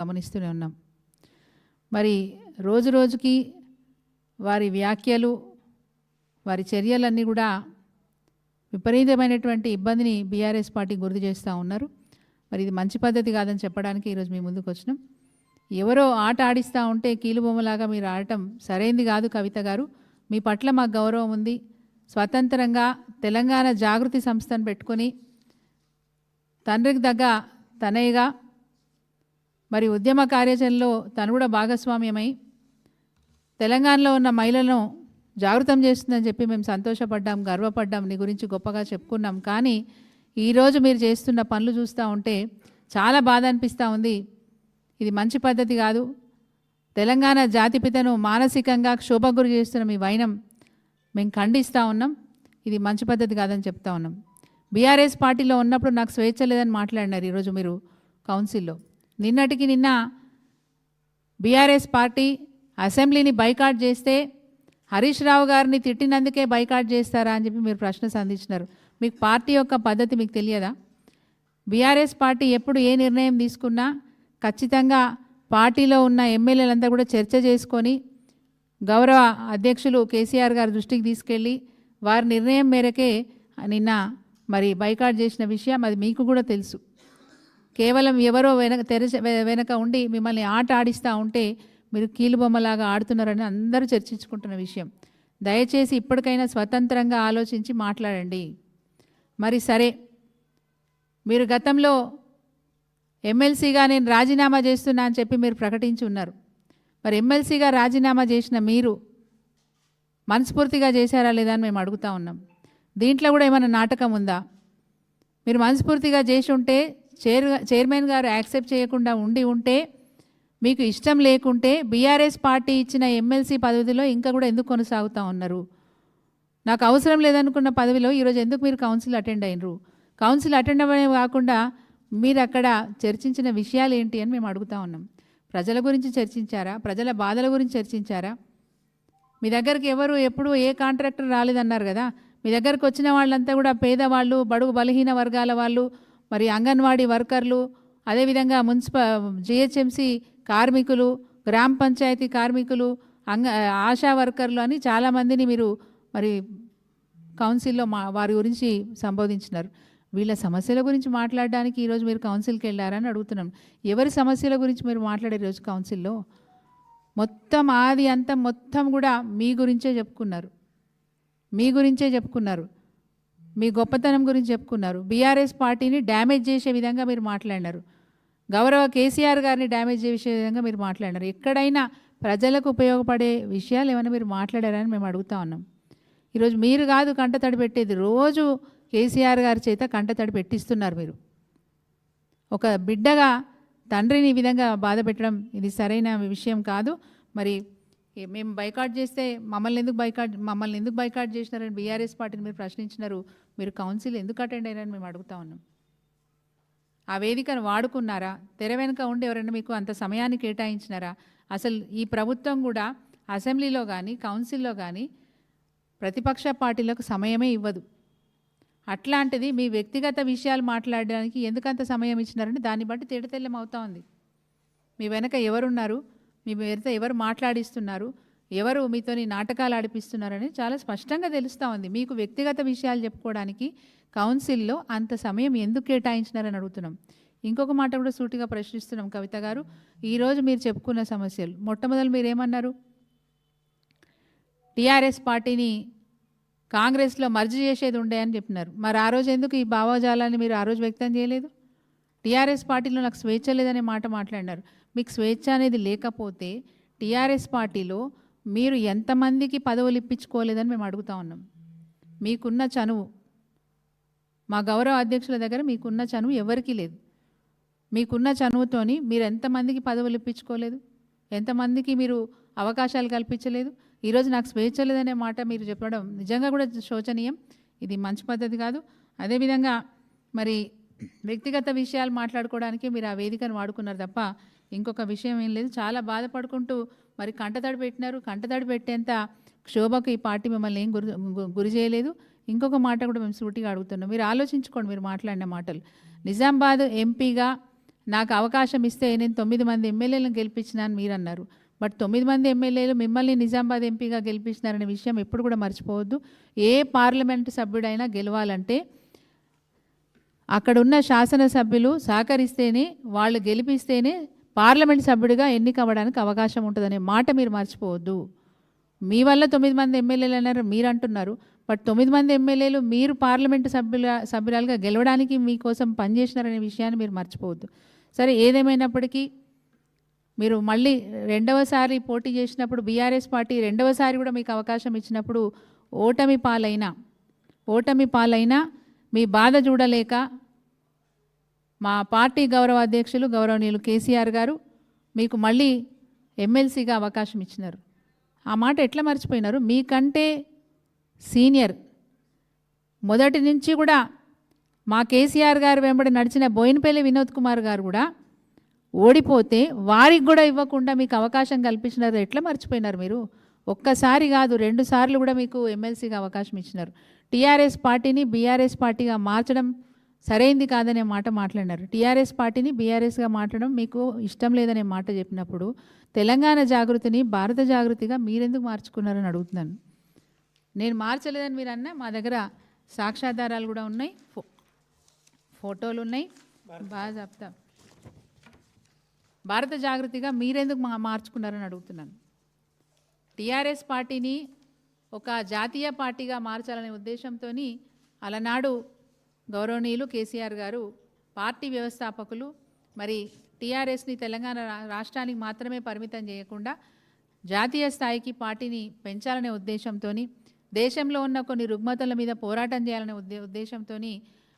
గమనిస్తూనే ఉన్నాం. మరి రోజు రోజుకి వారి వ్యాఖ్యలు, వారి చర్యలన్నీ కూడా విపరీతమైనటువంటి ఇబ్బందిని బీఆర్ఎస్ పార్టీ గుర్తు చేస్తూ ఉన్నారు. మరి ఇది మంచి పద్ధతి కాదని చెప్పడానికి ఈరోజు మీ ముందుకు వచ్చినాం. ఎవరో ఆట ఆడిస్తూ ఉంటే కీలుబొమ్మలాగా మీరు ఆడటం సరైంది కాదు కవిత గారు. మీ పట్ల మాకు గౌరవం ఉంది. స్వతంత్రంగా తెలంగాణ జాగృతి సంస్థను పెట్టుకొని తండ్రికి దగ్గ తనయ్యగా మరి ఉద్యమ కార్యాచరణలో తను కూడా భాగస్వామ్యమై తెలంగాణలో ఉన్న మహిళలను జాగృతం చేస్తుందని చెప్పి మేము సంతోషపడ్డాం, గర్వపడ్డాం, నీ గురించి గొప్పగా చెప్పుకున్నాం. కానీ ఈరోజు మీరు చేస్తున్న పనులు చూస్తూ ఉంటే చాలా బాధ అనిపిస్తూ ఉంది. ఇది మంచి పద్ధతి కాదు. తెలంగాణ జాతిపితను మానసికంగా క్షోభకు గురి చేస్తున్న మీ వైనం మేము ఖండిస్తూ ఉన్నాం. ఇది మంచి పద్ధతి కాదని చెప్తా ఉన్నాం. బీఆర్ఎస్ పార్టీలో ఉన్నప్పుడు నాకు స్వేచ్ఛ లేదని మాట్లాడినారు ఈరోజు మీరు కౌన్సిల్లో. నిన్నటికి నిన్న బీఆర్ఎస్ పార్టీ అసెంబ్లీని బైకాట్ చేస్తే హరీష్ రావు గారిని తిట్టినందుకే బైకాట్ చేస్తారా అని చెప్పి మీరు ప్రశ్న సంధించినారు. మీకు పార్టీ యొక్క పద్ధతి మీకు తెలియదా? బీఆర్ఎస్ పార్టీ ఎప్పుడు ఏ నిర్ణయం తీసుకున్నా ఖచ్చితంగా పార్టీలో ఉన్న ఎమ్మెల్యేలంతా కూడా చర్చ చేసుకొని గౌరవ అధ్యక్షులు కేసీఆర్ గారి దృష్టికి తీసుకెళ్ళి వారి నిర్ణయం మేరకే నిన్న మరి బైకాట్ చేసిన విషయం అది మీకు కూడా తెలుసు. కేవలం ఎవరో వెనక ఉండి మిమ్మల్ని ఆట ఆడిస్తూ ఉంటే మీరు కీలుబొమ్మలాగా ఆడుతున్నారని అందరూ చర్చించుకుంటున్న విషయం. దయచేసి ఇప్పటికైనా స్వతంత్రంగా ఆలోచించి మాట్లాడండి. మరి సరే, మీరు గతంలో ఎమ్మెల్సీగా నేను రాజీనామా చేస్తున్నా అని చెప్పి మీరు ప్రకటించి ఉన్నారు. మరి ఎమ్మెల్సీగా రాజీనామా చేసిన మీరు మనస్ఫూర్తిగా చేశారా లేదా అని మేము అడుగుతూ ఉన్నాం. దీంట్లో కూడా ఏమైనా నాటకం ఉందా? మీరు మనస్ఫూర్తిగా చేసి ఉంటే చైర్మన్ గారు యాక్సెప్ట్ చేయకుండా ఉంటే మీకు ఇష్టం లేకుంటే బీఆర్ఎస్ పార్టీ ఇచ్చిన ఎమ్మెల్సీ పదవిలో ఇంకా కూడా ఎందుకు కొనసాగుతూ ఉన్నారు? నాకు అవసరం లేదనుకున్న పదవిలో ఈరోజు ఎందుకు మీరు కౌన్సిల్ అటెండ్ అయినరు? కౌన్సిల్ అటెండ్ అవ్వడమే కాకుండా మీరు అక్కడ చర్చించిన విషయాలు ఏంటి అని మేము అడుగుతూ ఉన్నాం. ప్రజల గురించి చర్చించారా? ప్రజల బాధల గురించి చర్చించారా? మీ దగ్గరికి ఎవరు ఎప్పుడు ఏ కాంట్రాక్టర్ రాలేదన్నారు కదా. మీ దగ్గరకు వచ్చిన వాళ్ళంతా కూడా పేదవాళ్ళు, బడుగు బలహీన వర్గాల వాళ్ళు, మరి అంగన్వాడీ వర్కర్లు, అదేవిధంగా జిహెచ్ఎంసీ కార్మికులు, గ్రామ పంచాయతీ కార్మికులు, ఆశా వర్కర్లు అని చాలామందిని మీరు మరి కౌన్సిల్లో వారి గురించి సంబోధించినారు. వీళ్ళ సమస్యల గురించి మాట్లాడడానికి ఈరోజు మీరు కౌన్సిల్కి వెళ్ళారని అడుగుతున్నాం. ఎవరి సమస్యల గురించి మీరు మాట్లాడే రోజు కౌన్సిల్లో మొత్తం ఆది అంతం మొత్తం కూడా మీ గురించే చెప్పుకున్నారు. మీ గొప్పతనం గురించి చెప్పుకున్నారు. బీఆర్ఎస్ పార్టీని డ్యామేజ్ చేసే విధంగా మీరు మాట్లాడినారు. గౌరవ కేసీఆర్ గారిని డ్యామేజ్ చేసే విధంగా మీరు మాట్లాడినారు. ఎక్కడైనా ప్రజలకు ఉపయోగపడే విషయాలు ఏమైనా మీరు మాట్లాడారని మేము అడుగుతా ఉన్నాం. ఈరోజు మీరు కాదు కంటతడి పెట్టేది, రోజు కేసీఆర్ గారి చేత కంటతడి పెట్టిస్తున్నారు. మీరు ఒక బిడ్డగా తండ్రిని ఈ విధంగా బాధ పెట్టడం ఇది సరైన విషయం కాదు. మరి మేము బైకాట్ చేస్తే మమ్మల్ని ఎందుకు బైకాట్ చేసినారని బీఆర్ఎస్ పార్టీని మీరు ప్రశ్నించినారు. మీరు కౌన్సిల్ ఎందుకు అటెండ్ అయినారని మేము అడుగుతా ఉన్నాం. ఆ వేదికను వాడుకున్నారా? తెర వెనుక ఉండి ఎవరైనా మీకు అంత సమయాన్ని కేటాయించినారా? అసలు ఈ ప్రభుత్వం కూడా అసెంబ్లీలో కానీ కౌన్సిల్లో కానీ ప్రతిపక్ష పార్టీలకు సమయమే ఇవ్వదు. అట్లాంటిది మీ వ్యక్తిగత విషయాలు మాట్లాడడానికి ఎందుకంత సమయం ఇచ్చినారని దాన్ని బట్టి తేటతెల్లం అవుతా ఉంది. మీ వెనక ఎవరున్నారు, మీ వెనక ఎవరు మాట్లాడిస్తున్నారు, ఎవరు మీతోని నాటకాలు ఆడిపిస్తున్నారని చాలా స్పష్టంగా తెలుస్తూ ఉంది. మీకు వ్యక్తిగత విషయాలు చెప్పుకోవడానికి కౌన్సిల్లో అంత సమయం ఎందుకు కేటాయించినారని అడుగుతున్నాం. ఇంకొక మాట కూడా సూటిగా ప్రశ్నిస్తున్నాం కవిత గారు. ఈరోజు మీరు చెప్పుకున్న సమస్యలు మొట్టమొదలు మీరేమన్నారు? టీఆర్ఎస్ పార్టీని కాంగ్రెస్లో మర్జీ చేసేది ఉండే అని చెప్పినారు. మరి ఆ రోజు ఎందుకు ఈ భావజాలాన్ని మీరు ఆ రోజు వ్యక్తం చేయలేదు? టీఆర్ఎస్ పార్టీలో నాకు స్వేచ్ఛ లేదనే మాట మాట్లాడినారు. మీకు స్వేచ్ఛ అనేది లేకపోతే టీఆర్ఎస్ పార్టీలో మీరు ఎంతమందికి పదవులు ఇప్పించుకోలేదని మేము అడుగుతా ఉన్నాం. మీకున్న చనువు మా గౌరవ అధ్యక్షుల దగ్గర మీకున్న చనువు ఎవరికీ లేదు. మీకున్న చనువుతోని మీరు ఎంతమందికి పదవులు ఇప్పించుకోలేదు, ఎంతమందికి మీరు అవకాశాలు కల్పించలేదు. ఈరోజు నాకు స్వేచ్ఛ లేదనే మాట మీరు చెప్పడం నిజంగా కూడా శోచనీయం. ఇది మంచి పద్ధతి కాదు. అదేవిధంగా మరి వ్యక్తిగత విషయాలు మాట్లాడుకోవడానికి మీరు ఆ వేదికను వాడుకున్నారు తప్ప ఇంకొక విషయం ఏం లేదు. చాలా బాధపడుకుంటూ మరి కంటతడి పెట్టినారు. కంటతడి పెట్టేంత క్షోభకు ఈ పార్టీ మిమ్మల్ని ఏం గురి చేయలేదు. ఇంకొక మాట కూడా మేము సూటిగా అడుగుతున్నాం. మీరు ఆలోచించుకోండి మీరు మాట్లాడిన మాటలు. నిజామాబాద్ ఎంపీగా నాకు అవకాశం ఇస్తే నేను 9 మంది ఎమ్మెల్యేలను గెలిపించినాను మీరు అన్నారు. బట్ 9 మంది ఎమ్మెల్యేలు మిమ్మల్ని నిజామాబాద్ ఎంపీగా గెలిపించినారనే విషయం ఎప్పుడు కూడా మర్చిపోవద్దు. ఏ పార్లమెంటు సభ్యుడైనా గెలవాలంటే అక్కడున్న శాసనసభ్యులు సహకరిస్తేనే, వాళ్ళు గెలిపిస్తేనే పార్లమెంట్ సభ్యుడిగా ఎన్నికవ్వడానికి అవకాశం ఉంటుందనే మాట మీరు మర్చిపోవద్దు. మీ వల్ల 9 మంది ఎమ్మెల్యేలు అన్నారు మీరు అంటున్నారు. బట్ 9 మంది ఎమ్మెల్యేలు మీరు పార్లమెంటు సభ్యురాలుగా గెలవడానికి మీకోసం పనిచేసినారనే విషయాన్ని మీరు మర్చిపోవద్దు. సరే, ఏదేమైనప్పటికీ మీరు మళ్ళీ రెండవసారి పోటీ చేసినప్పుడు బీఆర్ఎస్ పార్టీ రెండవసారి కూడా మీకు అవకాశం ఇచ్చినప్పుడు ఓటమి పాలైనా మీ బాధ చూడలేక మా పార్టీ గౌరవ అధ్యక్షులు గౌరవనీయులు కేసీఆర్ గారు మీకు మళ్ళీ ఎమ్మెల్సీగా అవకాశం ఇచ్చినారు. ఆ మాట ఎట్లా మర్చిపోయినారు? మీకంటే సీనియర్ మొదటి నుంచి కూడా మా కేసీఆర్ గారు వెంబడి నడిచిన బోయినపల్లి వినోద్ కుమార్ గారు కూడా ఓడిపోతే వారికి కూడా ఇవ్వకుండా మీకు అవకాశం కల్పించినారు. ఎట్లా మర్చిపోయినారు మీరు? ఒక్కసారి కాదు 2 సార్లు కూడా మీకు ఎమ్మెల్సీగా అవకాశం ఇచ్చినారు. టీఆర్ఎస్ పార్టీని బీఆర్ఎస్ పార్టీగా మార్చడం సరైంది కాదనే మాట మాట్లాడినారు. టీఆర్ఎస్ పార్టీని బీఆర్ఎస్గా మార్చడం మీకు ఇష్టం లేదనే మాట చెప్పినప్పుడు తెలంగాణ జాగృతిని భారత జాగృతిగా మీరెందుకు మార్చుకున్నారని అడుగుతున్నాను. నేను మార్చలేదని మీరు అన్నా, మా దగ్గర సాక్ష్యాధారాలు కూడా ఉన్నాయి, ఫోటోలు ఉన్నాయి. బాగా చెప్తా, భారత జాగృతిగా మీరెందుకు మార్చుకున్నారని అడుగుతున్నాను. టీఆర్ఎస్ పార్టీని ఒక జాతీయ పార్టీగా మార్చాలనే ఉద్దేశంతో అలనాడు గౌరవనీయులు కేసీఆర్ గారు పార్టీ వ్యవస్థాపకులు మరి టీఆర్ఎస్ని తెలంగాణ రాష్ట్రానికి మాత్రమే పరిమితం చేయకుండా జాతీయ స్థాయికి పార్టీని పెంచాలనే ఉద్దేశంతో, దేశంలో ఉన్న కొన్ని రుగ్మతల మీద పోరాటం చేయాలనే ఉద్దేశంతో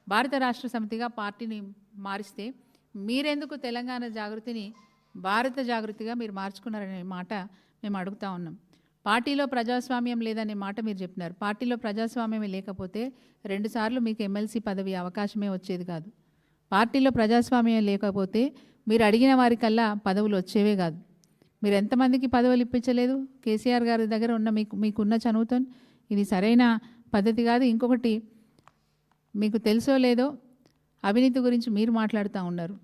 భారత రాష్ట్ర సమితిగా పార్టీని మారిస్తే మీరెందుకు తెలంగాణ జాగృతిని భారత జాగృతిగా మీరు మార్చుకున్నారనే మాట మేము అడుగుతా ఉన్నాం. పార్టీలో ప్రజాస్వామ్యం లేదనే మాట మీరు చెప్పినారు. పార్టీలో ప్రజాస్వామ్యమే లేకపోతే 2 సార్లు మీకు ఎమ్మెల్సీ పదవి అవకాశమే వచ్చేది కాదు. పార్టీలో ప్రజాస్వామ్యం లేకపోతే మీరు అడిగిన వారికల్లా పదవులు వచ్చేవే కాదు. మీరు ఎంతమందికి పదవులు ఇప్పించలేదు కేసీఆర్ గారి దగ్గర ఉన్న మీకున్న చనువుతో? ఇది సరైన పద్ధతి కాదు. ఇంకొకటి, మీకు తెలుసో లేదో అవినీతి గురించి మీరు మాట్లాడుతూ ఉన్నారు.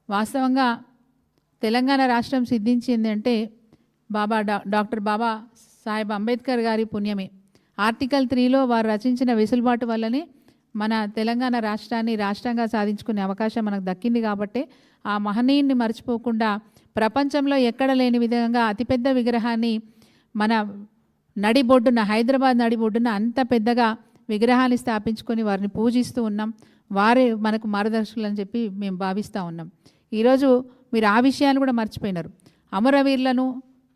వాస్తవంగా తెలంగాణ రాష్ట్రం సిద్ధించింది అంటే డాక్టర్ బాబా సాహెబ్ అంబేద్కర్ గారి పుణ్యమే. ఆర్టికల్ 3లో వారు రచించిన వెసులుబాటు వల్లనే మన తెలంగాణ రాష్ట్రాన్ని రాష్ట్రంగా సాధించుకునే అవకాశం మనకు దక్కింది. కాబట్టి ఆ మహనీయుని మర్చిపోకుండా ప్రపంచంలో ఎక్కడ లేని విధంగా అతిపెద్ద విగ్రహాన్ని మన నడిబొడ్డున, హైదరాబాద్ నడిబొడ్డున అంత పెద్దగా విగ్రహాన్ని స్థాపించుకొని వారిని పూజిస్తూ ఉన్నాం. వారే మనకు మార్గదర్శకులు అని చెప్పి మేము భావిస్తూ ఉన్నాం. ఈరోజు మీరు ఆ విషయాలు కూడా మర్చిపోయినారు. అమరవీరులను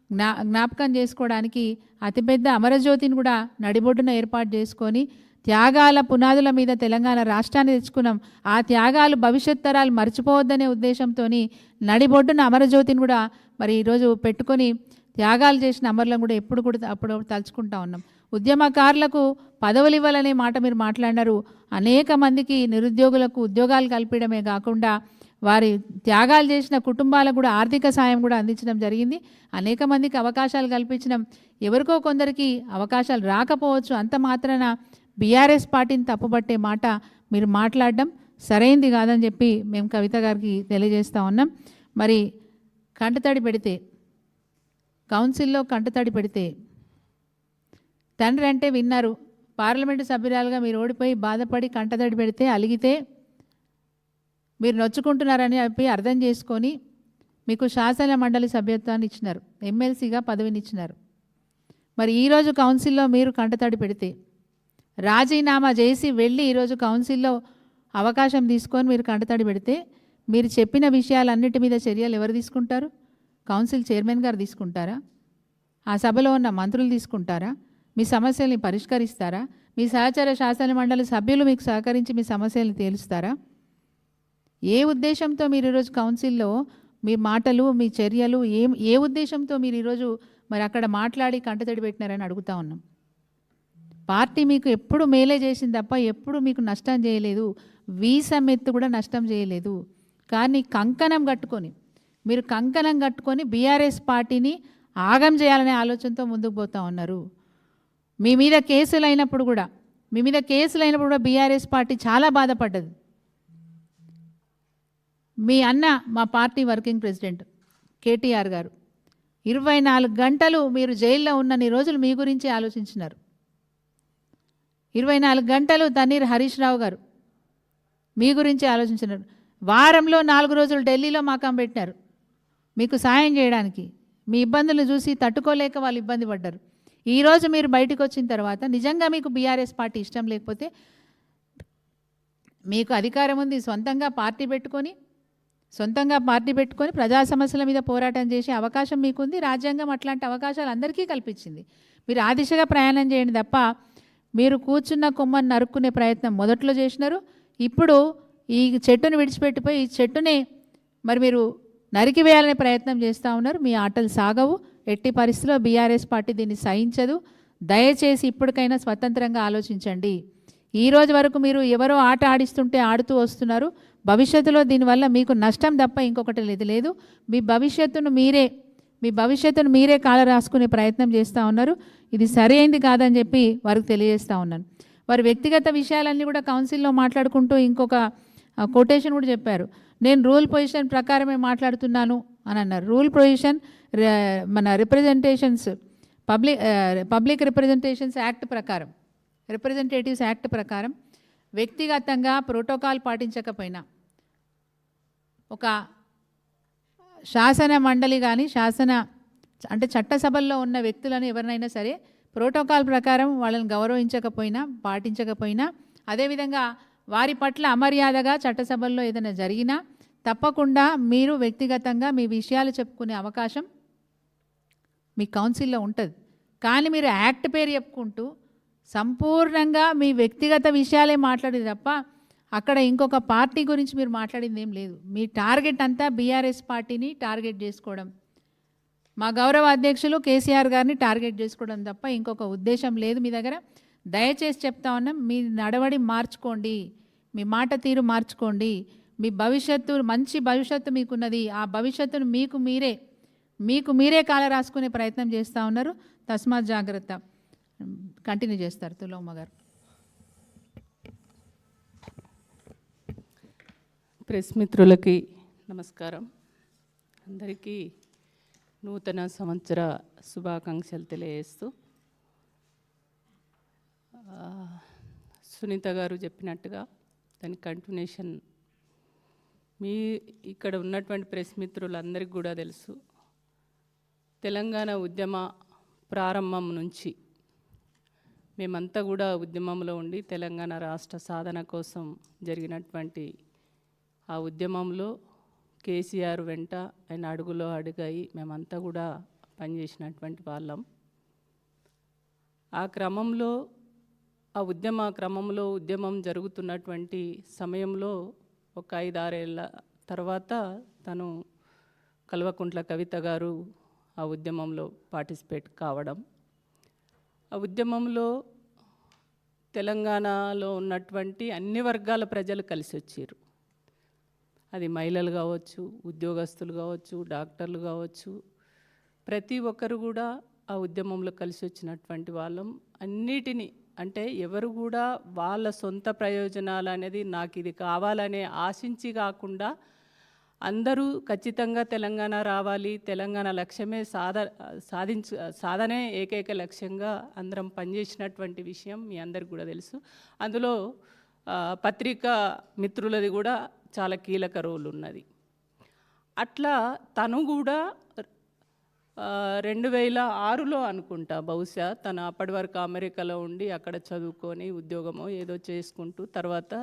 జ్ఞాపకం చేసుకోవడానికి అతిపెద్ద అమరజ్యోతిని కూడా నడిబొడ్డున ఏర్పాటు చేసుకొని త్యాగాల పునాదుల మీద తెలంగాణ రాష్ట్రాన్ని తెచ్చుకున్నాం. ఆ త్యాగాలు భవిష్యత్ తరాలు మర్చిపోవద్దనే ఉద్దేశంతో నడిబొడ్డున అమరజ్యోతిని కూడా మరి ఈరోజు పెట్టుకొని త్యాగాలు చేసిన అమరులను కూడా అప్పుడు తలుచుకుంటా ఉన్నాం. ఉద్యమకారులకు పదవులు ఇవ్వాలనే మాట మీరు మాట్లాడినారు. అనేక మందికి నిరుద్యోగులకు ఉద్యోగాలు కల్పించడమే కాకుండా వారి త్యాగాలు చేసిన కుటుంబాలకు కూడా ఆర్థిక సాయం కూడా అందించడం జరిగింది. అనేక మందికి అవకాశాలు కల్పించడం, ఎవరికో కొందరికి అవకాశాలు రాకపోవచ్చు. అంత మాత్రాన బీఆర్ఎస్ పార్టీని తప్పుపట్టే మాట మీరు మాట్లాడడం సరైంది కాదని చెప్పి మేము కవిత గారికి తెలియజేస్తూ ఉన్నాం. మరి కంటతడి పెడితే, కౌన్సిల్లో కంటతడి పెడితే, తండ్రి అంటే విన్నారు, పార్లమెంటు సభ్యురాలుగా మీరు ఓడిపోయి బాధపడి కంటతడి పెడితే, అలిగితే మీరు నొచ్చుకుంటున్నారని చెప్పి అర్థం చేసుకొని మీకు శాసన మండలి సభ్యత్వాన్ని ఇచ్చినారు, ఎమ్మెల్సీగా పదవిని ఇచ్చినారు. మరి ఈరోజు కౌన్సిల్లో మీరు కంటతడి పెడితే, రాజీనామా చేసి వెళ్ళి ఈరోజు కౌన్సిల్లో అవకాశం తీసుకొని మీరు కంటతడి పెడితే, మీరు చెప్పిన విషయాలన్నిటి మీద చర్యలు ఎవరు తీసుకుంటారు? కౌన్సిల్ చైర్మన్ గారు తీసుకుంటారా? ఆ సభలో ఉన్న మంత్రులు తీసుకుంటారా? మీ సమస్యల్ని పరిష్కరిస్తారా? మీ సహచర శాసన మండలి సభ్యులు మీకు సహకరించి మీ సమస్యల్ని తేలుస్తారా? ఏ ఉద్దేశంతో మీరు ఈరోజు కౌన్సిల్లో మీ మాటలు, మీ చర్యలు ఏ ఉద్దేశంతో మీరు ఈరోజు మరి అక్కడ మాట్లాడి కంటతడి పెట్టినారని అడుగుతా ఉన్నాం. పార్టీ మీకు ఎప్పుడు మేలే చేసింది తప్ప ఎప్పుడు మీకు నష్టం చేయలేదు. వీసమెత్తు కూడా నష్టం చేయలేదు. కానీ కంకణం కట్టుకొని బీఆర్ఎస్ పార్టీని ఆగం చేయాలనే ఆలోచనతో ముందుకు పోతూ ఉన్నారు. మీ మీద కేసులు అయినప్పుడు కూడా బీఆర్ఎస్ పార్టీ చాలా బాధపడ్డది. మీ అన్న మా పార్టీ వర్కింగ్ ప్రెసిడెంట్ కేటీఆర్ గారు 24 గంటలు మీరు జైల్లో ఉన్నన్ని రోజులు మీ గురించి ఆలోచించినారు. 24 గంటలు తన్నీర్ హరీష్ రావు గారు మీ గురించి ఆలోచించినారు. వారంలో 4 రోజులు ఢిల్లీలో మకాం పెట్టినారు మీకు సాయం చేయడానికి. మీ ఇబ్బందులు చూసి తట్టుకోలేక వాళ్ళు ఇబ్బంది పడ్డారు. ఈరోజు మీరు బయటకు వచ్చిన తర్వాత నిజంగా మీకు బీఆర్ఎస్ పార్టీ ఇష్టం లేకపోతే, మీకు అధికారం ఉంది, సొంతంగా పార్టీ పెట్టుకొని ప్రజా సమస్యల మీద పోరాటం చేసే అవకాశం మీకుంది. రాజ్యాంగం అట్లాంటి అవకాశాలు అందరికీ కల్పించింది. మీరు ఆ దిశగా ప్రయాణం చేయండి తప్ప మీరు కూర్చున్న కొమ్మని నరుక్కునే ప్రయత్నం మొదట్లో చేసినారు. ఇప్పుడు ఈ చెట్టును విడిచిపెట్టిపోయి ఈ చెట్టునే మరి మీరు నరికివేయాలనే ప్రయత్నం చేస్తూ ఉన్నారు. మీ ఆటలు సాగవు. ఎట్టి పరిస్థితుల్లో బీఆర్ఎస్ పార్టీ దీన్ని సహించదు. దయచేసి ఇప్పటికైనా స్వతంత్రంగా ఆలోచించండి. ఈ రోజు వరకు మీరు ఎవరో ఆట ఆడిస్తుంటే ఆడుతూ వస్తున్నారు. భవిష్యత్తులో దీనివల్ల మీకు నష్టం తప్ప ఇంకొకటి లేదు. మీ భవిష్యత్తును మీరే కాల రాసుకునే ప్రయత్నం చేస్తూ ఉన్నారు. ఇది సరైంది కాదని చెప్పి వారికి తెలియజేస్తూ ఉన్నాను. వారి వ్యక్తిగత విషయాలన్నీ కూడా కౌన్సిల్లో మాట్లాడుకుంటూ ఇంకొక కొటేషన్ కూడా చెప్పారు. నేను రూల్ పొజిషన్ ప్రకారమే మాట్లాడుతున్నాను అని అన్నారు. రూల్ పొజిషన్ మన రిప్రజెంటేషన్స్ పబ్లిక్ రిప్రజెంటేషన్స్ యాక్ట్ ప్రకారం, రిప్రజెంటేటివ్స్ యాక్ట్ ప్రకారం వ్యక్తిగతంగా ప్రోటోకాల్ పాటించకపోయినా ఒక శాసన మండలి కానీ అంటే చట్టసభల్లో ఉన్న వ్యక్తులను ఎవరినైనా సరే ప్రోటోకాల్ ప్రకారం వాళ్ళని గౌరవించకపోయినా పాటించకపోయినా, అదేవిధంగా వారి పట్ల అమర్యాదగా చట్టసభల్లో ఏదైనా జరిగినా తప్పకుండా మీరు వ్యక్తిగతంగా మీ విషయాలు చెప్పుకునే అవకాశం మీ కౌన్సిల్లో ఉంటుంది. కానీ మీరు యాక్ట్ పేరు చెప్పుకుంటూ సంపూర్ణంగా మీ వ్యక్తిగత విషయాలే మాట్లాడేది తప్ప అక్కడ ఇంకొక పార్టీ గురించి మీరు మాట్లాడింది ఏం లేదు. మీ టార్గెట్ అంతా బీఆర్ఎస్ పార్టీని టార్గెట్ చేసుకోవడం, మా గౌరవ అధ్యక్షులు కేసీఆర్ గారిని టార్గెట్ చేసుకోవడం తప్ప ఇంకొక ఉద్దేశం లేదు మీ దగ్గర. దయచేసి చెప్తా ఉన్నాం, మీ నడవడి మార్చుకోండి, మీ మాట తీరు మార్చుకోండి. మీ భవిష్యత్తు, మంచి భవిష్యత్తు మీకున్నది. ఆ భవిష్యత్తును మీకు మీరే కాల రాసుకునే ప్రయత్నం చేస్తూ ఉన్నారు. తస్మాత్ జాగ్రత్త. కంటిన్యూ చేస్తారు తులమ్మ గారు. ప్రెస్ మిత్రులకి నమస్కారం. అందరికీ నూతన సంవత్సర శుభాకాంక్షలు తెలియజేస్తూ, సునీత గారు చెప్పినట్టుగా దాని కంటిన్యూషన్ ఇక్కడ ఉన్నటువంటి ప్రెస్ మిత్రులందరికీ కూడా తెలుసు. తెలంగాణ ఉద్యమ ప్రారంభం నుంచి మేమంతా కూడా ఉద్యమంలో ఉండి తెలంగాణ రాష్ట్ర సాధన కోసం జరిగినటువంటి ఆ ఉద్యమంలో కేసీఆర్ వెంట ఆయన అడుగులో అడుగాయి మేమంతా కూడా పనిచేసినటువంటి వాళ్ళం. ఆ క్రమంలో ఉద్యమం జరుగుతున్నటువంటి సమయంలో ఒక 5-6 ఏళ్ళ తర్వాత తను కల్వకుంట్ల కవిత గారు ఆ ఉద్యమంలో పార్టిసిపేట్ కావడం, ఆ ఉద్యమంలో తెలంగాణలో ఉన్నటువంటి అన్ని వర్గాల ప్రజలు కలిసి వచ్చారు. అది మహిళలు కావచ్చు, ఉద్యోగస్తులు కావచ్చు, డాక్టర్లు కావచ్చు, ప్రతి ఒక్కరు కూడా ఆ ఉద్యమంలో కలిసి వచ్చినటువంటి వాళ్ళం. అన్నిటినీ అంటే ఎవరు కూడా వాళ్ళ సొంత ప్రయోజనాలు అనేది నాకు ఇది కావాలనే ఆశించి కాకుండా అందరూ ఖచ్చితంగా తెలంగాణ రావాలి, తెలంగాణ లక్ష్యమే సాధనే ఏకైక లక్ష్యంగా అందరం పనిచేసినటువంటి విషయం మీ అందరికి కూడా తెలుసు. అందులో పత్రికా మిత్రులది కూడా చాలా కీలక రోల్ ఉన్నది. అట్లా తను కూడా 2006లో అనుకుంటా బహుశా తను అప్పటి వరకు అమెరికాలో ఉండి అక్కడ చదువుకొని ఉద్యోగమో ఏదో చేసుకుంటూ తర్వాత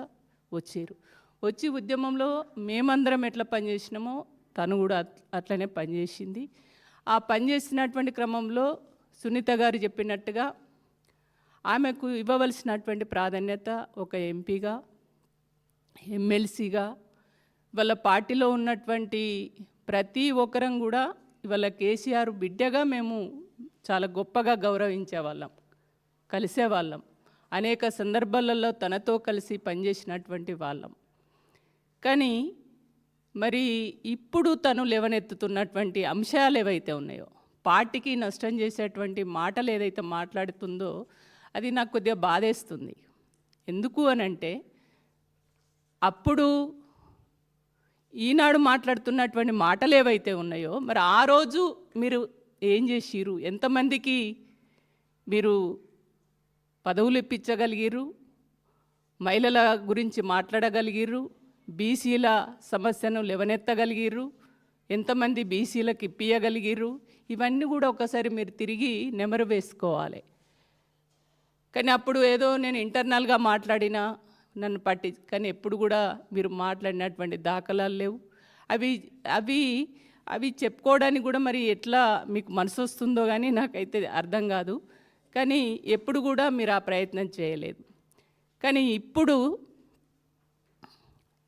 వచ్చి ఉద్యమంలో మేమందరం ఎట్లా పనిచేసినామో తను కూడా అట్లనే పనిచేసింది. ఆ పనిచేసినటువంటి క్రమంలో సునీత గారు చెప్పినట్టుగా ఆమెకు ఇవ్వవలసినటువంటి ప్రాధాన్యత ఒక ఎంపీగా, ఎమ్మెల్సీగా, వాళ్ళ పార్టీలో ఉన్నటువంటి ప్రతి ఒక్కరం కూడా ఇవాళ కేసీఆర్ బిడ్డగా మేము చాలా గొప్పగా గౌరవించేవాళ్ళం, కలిసేవాళ్ళం. అనేక సందర్భాలలో తనతో కలిసి పనిచేసినటువంటి వాళ్ళం. కానీ మరి ఇప్పుడు తను లేవనెత్తుతున్నటువంటి అంశాలు ఏవైతే ఉన్నాయో, పార్టీకి నష్టం చేసేటువంటి మాటలు ఏదైతే మాట్లాడుతుందో అది నాకు కొద్దిగా బాధేస్తుంది. ఎందుకు అనంటే అప్పుడు ఈనాడు మాట్లాడుతున్నటువంటి మాటలు ఏవైతే ఉన్నాయో మరి ఆ రోజు మీరు ఏం చేసిరు, ఎంతమందికి మీరు పదవులు ఇప్పించగలిగిరు, మహిళల గురించి మాట్లాడగలిగిరు, బీసీల సమస్యను లేవనెత్తగలిగిరు, ఎంతమంది బీసీలకు ఇప్పియగలిగిరు, ఇవన్నీ కూడా ఒకసారి మీరు తిరిగి నెమరు వేసుకోవాలి. కానీ అప్పుడు ఏదో నేను ఇంటర్నల్గా మాట్లాడినా నన్ను కానీ ఎప్పుడు కూడా మీరు మాట్లాడినటువంటి దాఖలాలు లేవు. అవి అవి అవి చెప్పుకోవడానికి కూడా మరి ఎట్లా మీకు మనసు వస్తుందో కానీ నాకైతే అర్థం కాదు. కానీ ఎప్పుడు కూడా మీరు ఆ ప్రయత్నం చేయలేదు. కానీ ఇప్పుడు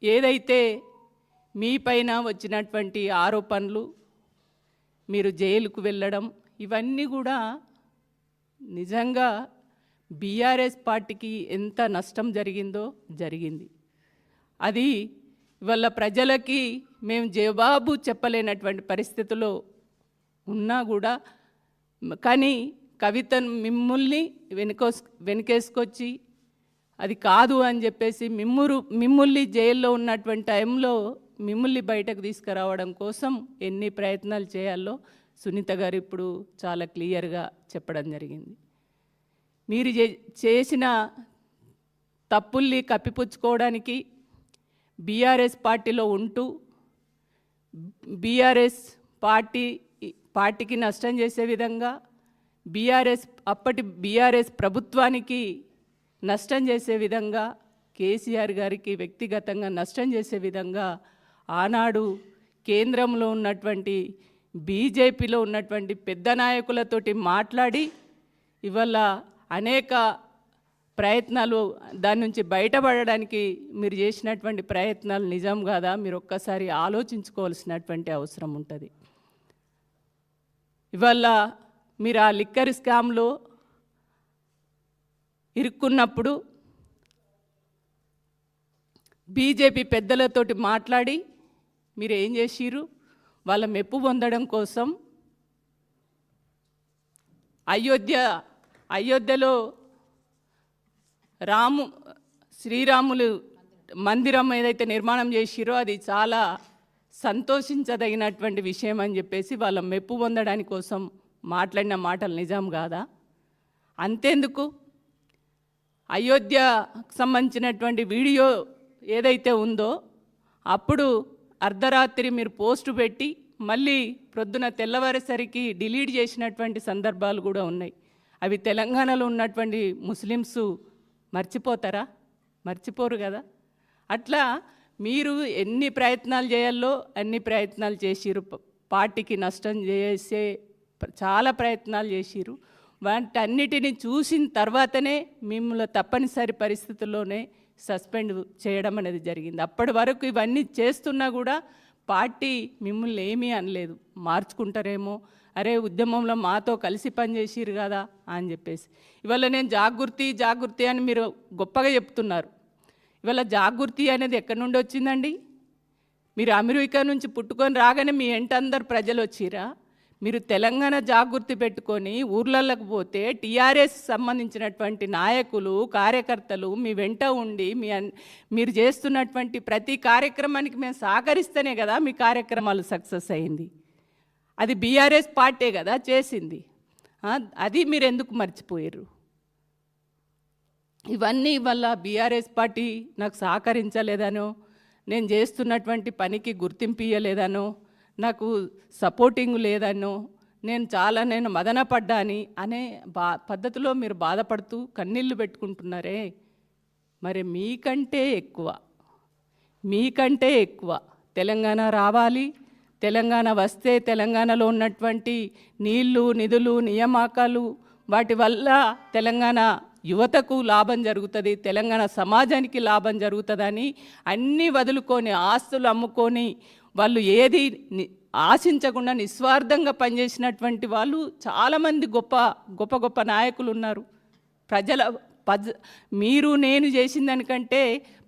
ఏదైతే మీ పైన వచ్చినటువంటి ఆరోపణలు, మీరు జైలుకు వెళ్ళడం, ఇవన్నీ కూడా నిజంగా బీఆర్ఎస్ పార్టీకి ఎంత నష్టం జరిగిందో జరిగింది. అది ఇవాళ ప్రజలకి మేము జవాబు చెప్పలేనటువంటి పరిస్థితుల్లో ఉన్నా కూడా, కానీ కవితను మిమ్మల్ని వెనకేసుకొచ్చి అది కాదు అని చెప్పేసి మిమ్మల్ని జైల్లో ఉన్నటువంటి టైంలో మిమ్మల్ని బయటకు తీసుకురావడం కోసం ఎన్ని ప్రయత్నాలు చేయాలో సునీత గారు ఇప్పుడు చాలా క్లియర్గా చెప్పడం జరిగింది. మీరు చేసిన తప్పుల్ని కప్పిపుచ్చుకోవడానికి బీఆర్ఎస్ పార్టీలో ఉంటూ బీఆర్ఎస్ పార్టీకి నష్టం చేసే విధంగా, అప్పటి బీఆర్ఎస్ ప్రభుత్వానికి నష్టం చేసే విధంగా, కేసీఆర్ గారికి వ్యక్తిగతంగా నష్టం చేసే విధంగా ఆనాడు కేంద్రంలో ఉన్నటువంటి బీజేపీలో ఉన్నటువంటి పెద్ద నాయకులతోటి మాట్లాడి ఇవాళ అనేక ప్రయత్నాలు దాని నుంచి బయటపడడానికి మీరు చేసినటువంటి ప్రయత్నాలు నిజం కాదా, మీరు ఒక్కసారి ఆలోచించుకోవాల్సినటువంటి అవసరం ఉంటుంది. ఇవాళ మీరు ఆ లిక్కర్ స్కామ్లో ఇరుక్కున్నప్పుడు బీజేపీ పెద్దలతోటి మాట్లాడి మీరు ఏం చేసిరు, వాళ్ళ మెప్పు పొందడం కోసం అయోధ్యలో శ్రీరాములు మందిరం ఏదైతే నిర్మాణం చేసిరో అది చాలా సంతోషించదగినటువంటి విషయం అని చెప్పేసి వాళ్ళ మెప్పు పొందడానికి కోసం మాట్లాడిన మాటలు నిజం కాదా? అంతేందుకు అయోధ్యకు సంబంధించినటువంటి వీడియో ఏదైతే ఉందో అప్పుడు అర్ధరాత్రి మీరు పోస్టు పెట్టి మళ్ళీ ప్రొద్దున తెల్లవారేసరికి డిలీట్ చేసినటువంటి సందర్భాలు కూడా ఉన్నాయి. అవి తెలంగాణలో ఉన్నటువంటి ముస్లిమ్స్ మర్చిపోతారా? మర్చిపోరు కదా. అట్లా మీరు ఎన్ని ప్రయత్నాలు చేయాలో అన్ని ప్రయత్నాలు చేసిరు, పార్టీకి నష్టం చేసే చాలా ప్రయత్నాలు చేసిరు. వాటన్నిటిని చూసిన తర్వాతనే మిమ్మల్ని తప్పనిసరి పరిస్థితుల్లోనే సస్పెండ్ చేయడం అనేది జరిగింది. అప్పటి వరకు ఇవన్నీ చేస్తున్నా కూడా పార్టీ మిమ్మల్ని ఏమీ అనలేదు. మార్చుకుంటారేమో, అరే ఉద్యమంలో మాతో కలిసి పనిచేసిరు కదా అని చెప్పేసి. ఇవాళ నేను జాగృతి అని మీరు గొప్పగా చెప్తున్నారు. ఇవాళ జాగృతి అనేది ఎక్కడి నుండి వచ్చిందండి? మీరు అమెరికా నుంచి పుట్టుకొని రాగానే మీ అందరు ప్రజలు వచ్చిరా? మీరు తెలంగాణ జాగృతి పెట్టుకొని ఊర్లలోకి పోతే టీఆర్ఎస్ సంబంధించినటువంటి నాయకులు, కార్యకర్తలు మీ వెంట ఉండి మీరు చేస్తున్నటువంటి ప్రతి కార్యక్రమానికి మేము సహకరిస్తేనే కదా మీ కార్యక్రమాలు సక్సెస్ అయింది. అది బీఆర్ఎస్ పార్టీ కదా చేసింది. అది మీరు ఎందుకు మర్చిపోయారు? ఇవన్నీ వల్ల బీఆర్ఎస్ పార్టీ నాకు సహకరించలేదనో, నేను చేస్తున్నటువంటి పనికి గుర్తింపు ఇవ్వలేదనో, నాకు సపోర్టింగ్ లేదనో, నేను మదనపడ్డాని అనే పద్ధతిలో మీరు బాధపడుతూ కన్నీళ్ళు పెట్టుకుంటున్నారే. మరి మీకంటే ఎక్కువ తెలంగాణ రావాలి, తెలంగాణ వస్తే తెలంగాణలో ఉన్నటువంటి నీళ్లు, నిధులు, నియామకాలు వాటి వల్ల తెలంగాణ యువతకు లాభం జరుగుతుంది, తెలంగాణ సమాజానికి లాభం జరుగుతుందని అన్నీ వదులుకొని ఆస్తులు అమ్ముకొని వాళ్ళు ఏది ఆశించకుండా నిస్వార్థంగా పనిచేసినటువంటి వాళ్ళు చాలామంది గొప్ప నాయకులు ఉన్నారు. మీరు నేను చేసిన దానికంటే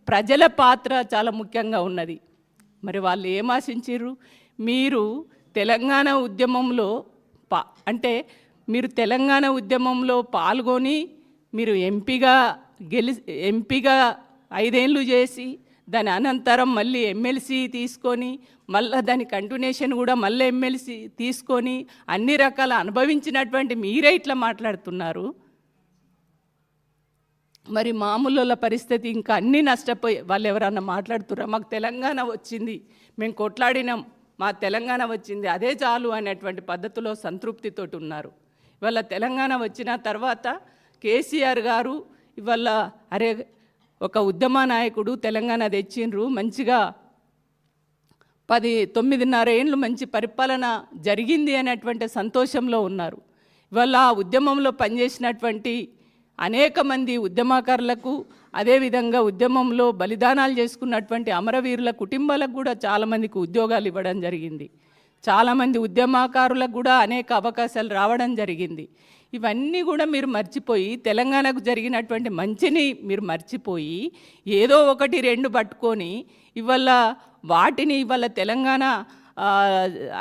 ప్రజల పాత్ర చాలా ముఖ్యంగా ఉన్నది. మరి వాళ్ళు ఏం ఆశించారు? మీరు తెలంగాణ ఉద్యమంలో మీరు తెలంగాణ ఉద్యమంలో పాల్గొని మీరు ఎంపీగా 5 ఏళ్ళు చేసి దాని అనంతరం మళ్ళీ ఎమ్మెల్సీ తీసుకొని మళ్ళీ దాని కంటిన్యూషన్ కూడా మళ్ళీ ఎమ్మెల్సీ తీసుకొని అన్ని రకాల అనుభవించినటువంటి మీరే ఇట్లా మాట్లాడుతున్నారు. మరి మామూలుల పరిస్థితి ఇంకా అన్నీ నష్టపోయి వాళ్ళు ఎవరన్నా మాట్లాడుతుర్రా? మాకు తెలంగాణ వచ్చింది, మేము కొట్లాడినాం, మా తెలంగాణ వచ్చింది, అదే చాలు అనేటువంటి పద్ధతిలో సంతృప్తితోటి ఉన్నారు. ఇవాళ తెలంగాణ వచ్చిన తర్వాత కేసీఆర్ గారు ఇవాళ అరే ఒక ఉద్యమ నాయకుడు తెలంగాణ తెచ్చిండ్రు, మంచిగా 9.5 ఏళ్ళు మంచి పరిపాలన జరిగింది అనేటువంటి సంతోషంలో ఉన్నారు. ఇవాళ ఆ ఉద్యమంలో పనిచేసినటువంటి అనేక మంది ఉద్యమకారులకు, అదేవిధంగా ఉద్యమంలో బలిదానాలు చేసుకున్నటువంటి అమరవీరుల కుటుంబాలకు కూడా చాలామందికి ఉద్యోగాలు ఇవ్వడం జరిగింది. చాలామంది ఉద్యమకారులకు కూడా అనేక అవకాశాలు రావడం జరిగింది. ఇవన్నీ కూడా మీరు మర్చిపోయి తెలంగాణకు జరిగినటువంటి మంచిని మీరు మర్చిపోయి ఏదో 1-2 పట్టుకొని ఇవాళ వాటిని ఇవాళ తెలంగాణ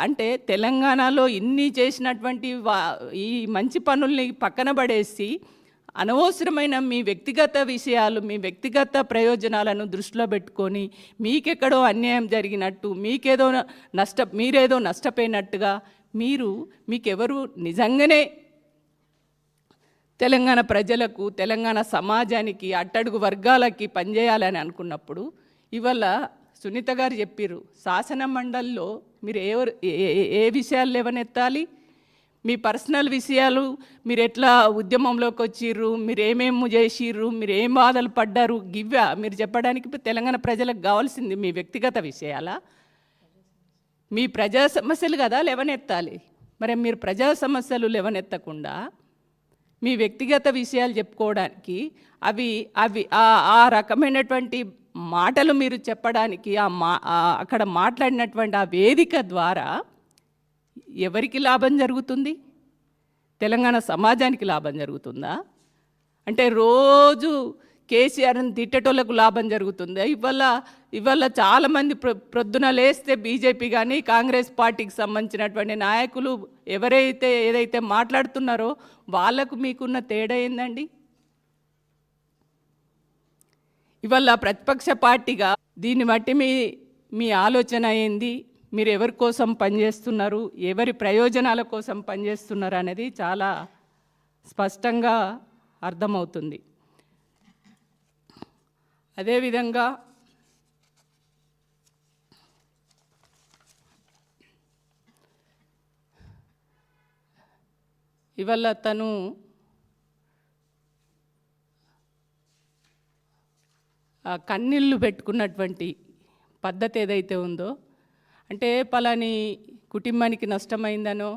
అంటే తెలంగాణలో ఇన్ని చేసినటువంటి ఈ మంచి పనుల్ని పక్కన పడేసి అనవసరమైన మీ వ్యక్తిగత విషయాలు, మీ వ్యక్తిగత ప్రయోజనాలను దృష్టిలో పెట్టుకొని మీకెక్కడో అన్యాయం జరిగినట్టు, మీరేదో నష్టపోయినట్టుగా మీకెవరు నిజంగానే తెలంగాణ ప్రజలకు, తెలంగాణ సమాజానికి, అట్టడుగు వర్గాలకి పనిచేయాలని అనుకున్నప్పుడు ఇవాళ సునీత గారు చెప్పారు, శాసన మండలిలో మీరు ఏ విషయాలు లేవనెత్తాలి, మీ పర్సనల్ విషయాలు, మీరు ఎట్లా ఉద్యమంలోకి వచ్చిర్రు, మీరు ఏమేమి చేసిర్రు, మీరు ఏం బాధలు పడ్డారు, మీరు చెప్పడానికి తెలంగాణ ప్రజలకు కావాల్సింది మీ వ్యక్తిగత విషయాలా? మీ ప్రజా సమస్యలు కదా లేవనెత్తాలి. మరి మీరు ప్రజా సమస్యలు లేవనెత్తకుండా మీ వ్యక్తిగత విషయాలు చెప్పుకోవడానికి ఆ రకమైనటువంటి మాటలు మీరు చెప్పడానికి అక్కడ మాట్లాడినటువంటి ఆ వేదిక ద్వారా ఎవరికి లాభం జరుగుతుంది? తెలంగాణ సమాజానికి లాభం జరుగుతుందా? అంటే రోజు కేసీఆర్ని తిట్టేటోళ్ళకు లాభం జరుగుతుందా? ఇవాళ చాలామంది ప్రొద్దున లేస్తే బీజేపీ కానీ కాంగ్రెస్ పార్టీకి సంబంధించినటువంటి నాయకులు ఏదైతే మాట్లాడుతున్నారో వాళ్ళకు మీకున్న తేడా ఏందండి? ఇవాళ ప్రతిపక్ష పార్టీగా దీన్ని బట్టి మీ ఆలోచన ఏంది? మీరు ఎవరి కోసం పనిచేస్తున్నారు, ఎవరి ప్రయోజనాల కోసం పనిచేస్తున్నారు అనేది చాలా స్పష్టంగా అర్థమవుతుంది. అదేవిధంగా ఇవాళ తను కన్నీళ్ళు పెట్టుకున్నటువంటి పద్ధతి ఏదైతే ఉందో, అంటే పలాని కుటుంబానికి నష్టమైందనో,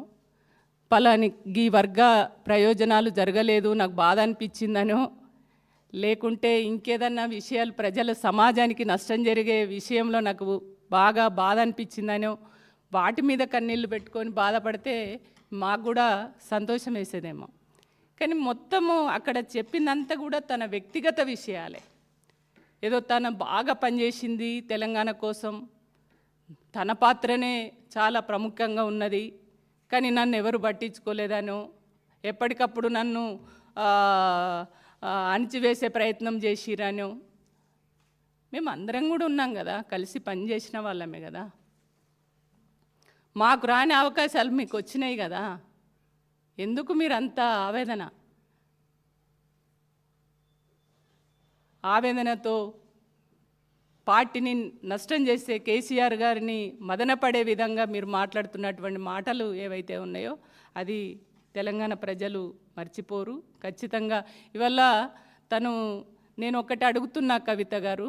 పలాని ఈ వర్గ ప్రయోజనాలు జరగలేదు నాకు బాధ అనిపించిందనో, లేకుంటే ఇంకేదన్నా విషయాలు ప్రజల సమాజానికి నష్టం జరిగే విషయంలో నాకు బాగా బాధ అనిపించిందనో వాటి మీద కన్నీళ్ళు పెట్టుకొని బాధపడితే మాకు కూడా సంతోషం వేసేదేమో. కానీ మొత్తము అక్కడ చెప్పిందంతా కూడా తన వ్యక్తిగత విషయాలే. ఏదో తను బాగా పనిచేసింది తెలంగాణ కోసం, తన పాత్రనే చాలా ప్రముఖంగా ఉన్నది, కానీ నన్ను ఎవరు పట్టించుకోలేదనో, ఎప్పటికప్పుడు నన్ను అణిచివేసే ప్రయత్నం చేసిరనో. మేము అందరం కూడా ఉన్నాం కదా, కలిసి పనిచేసిన వాళ్ళమే కదా. మాకు రాని అవకాశాలు మీకు వచ్చినాయి కదా, ఎందుకు మీరు అంత ఆవేదనతో పార్టీని నష్టం చేసే కేసీఆర్ గారిని మదనపడే విధంగా మీరు మాట్లాడుతున్నటువంటి మాటలు ఏవైతే ఉన్నాయో అది తెలంగాణ ప్రజలు మర్చిపోరు ఖచ్చితంగా. ఇవల్ల నేను ఒకటి అడుగుతున్నా కవిత గారు,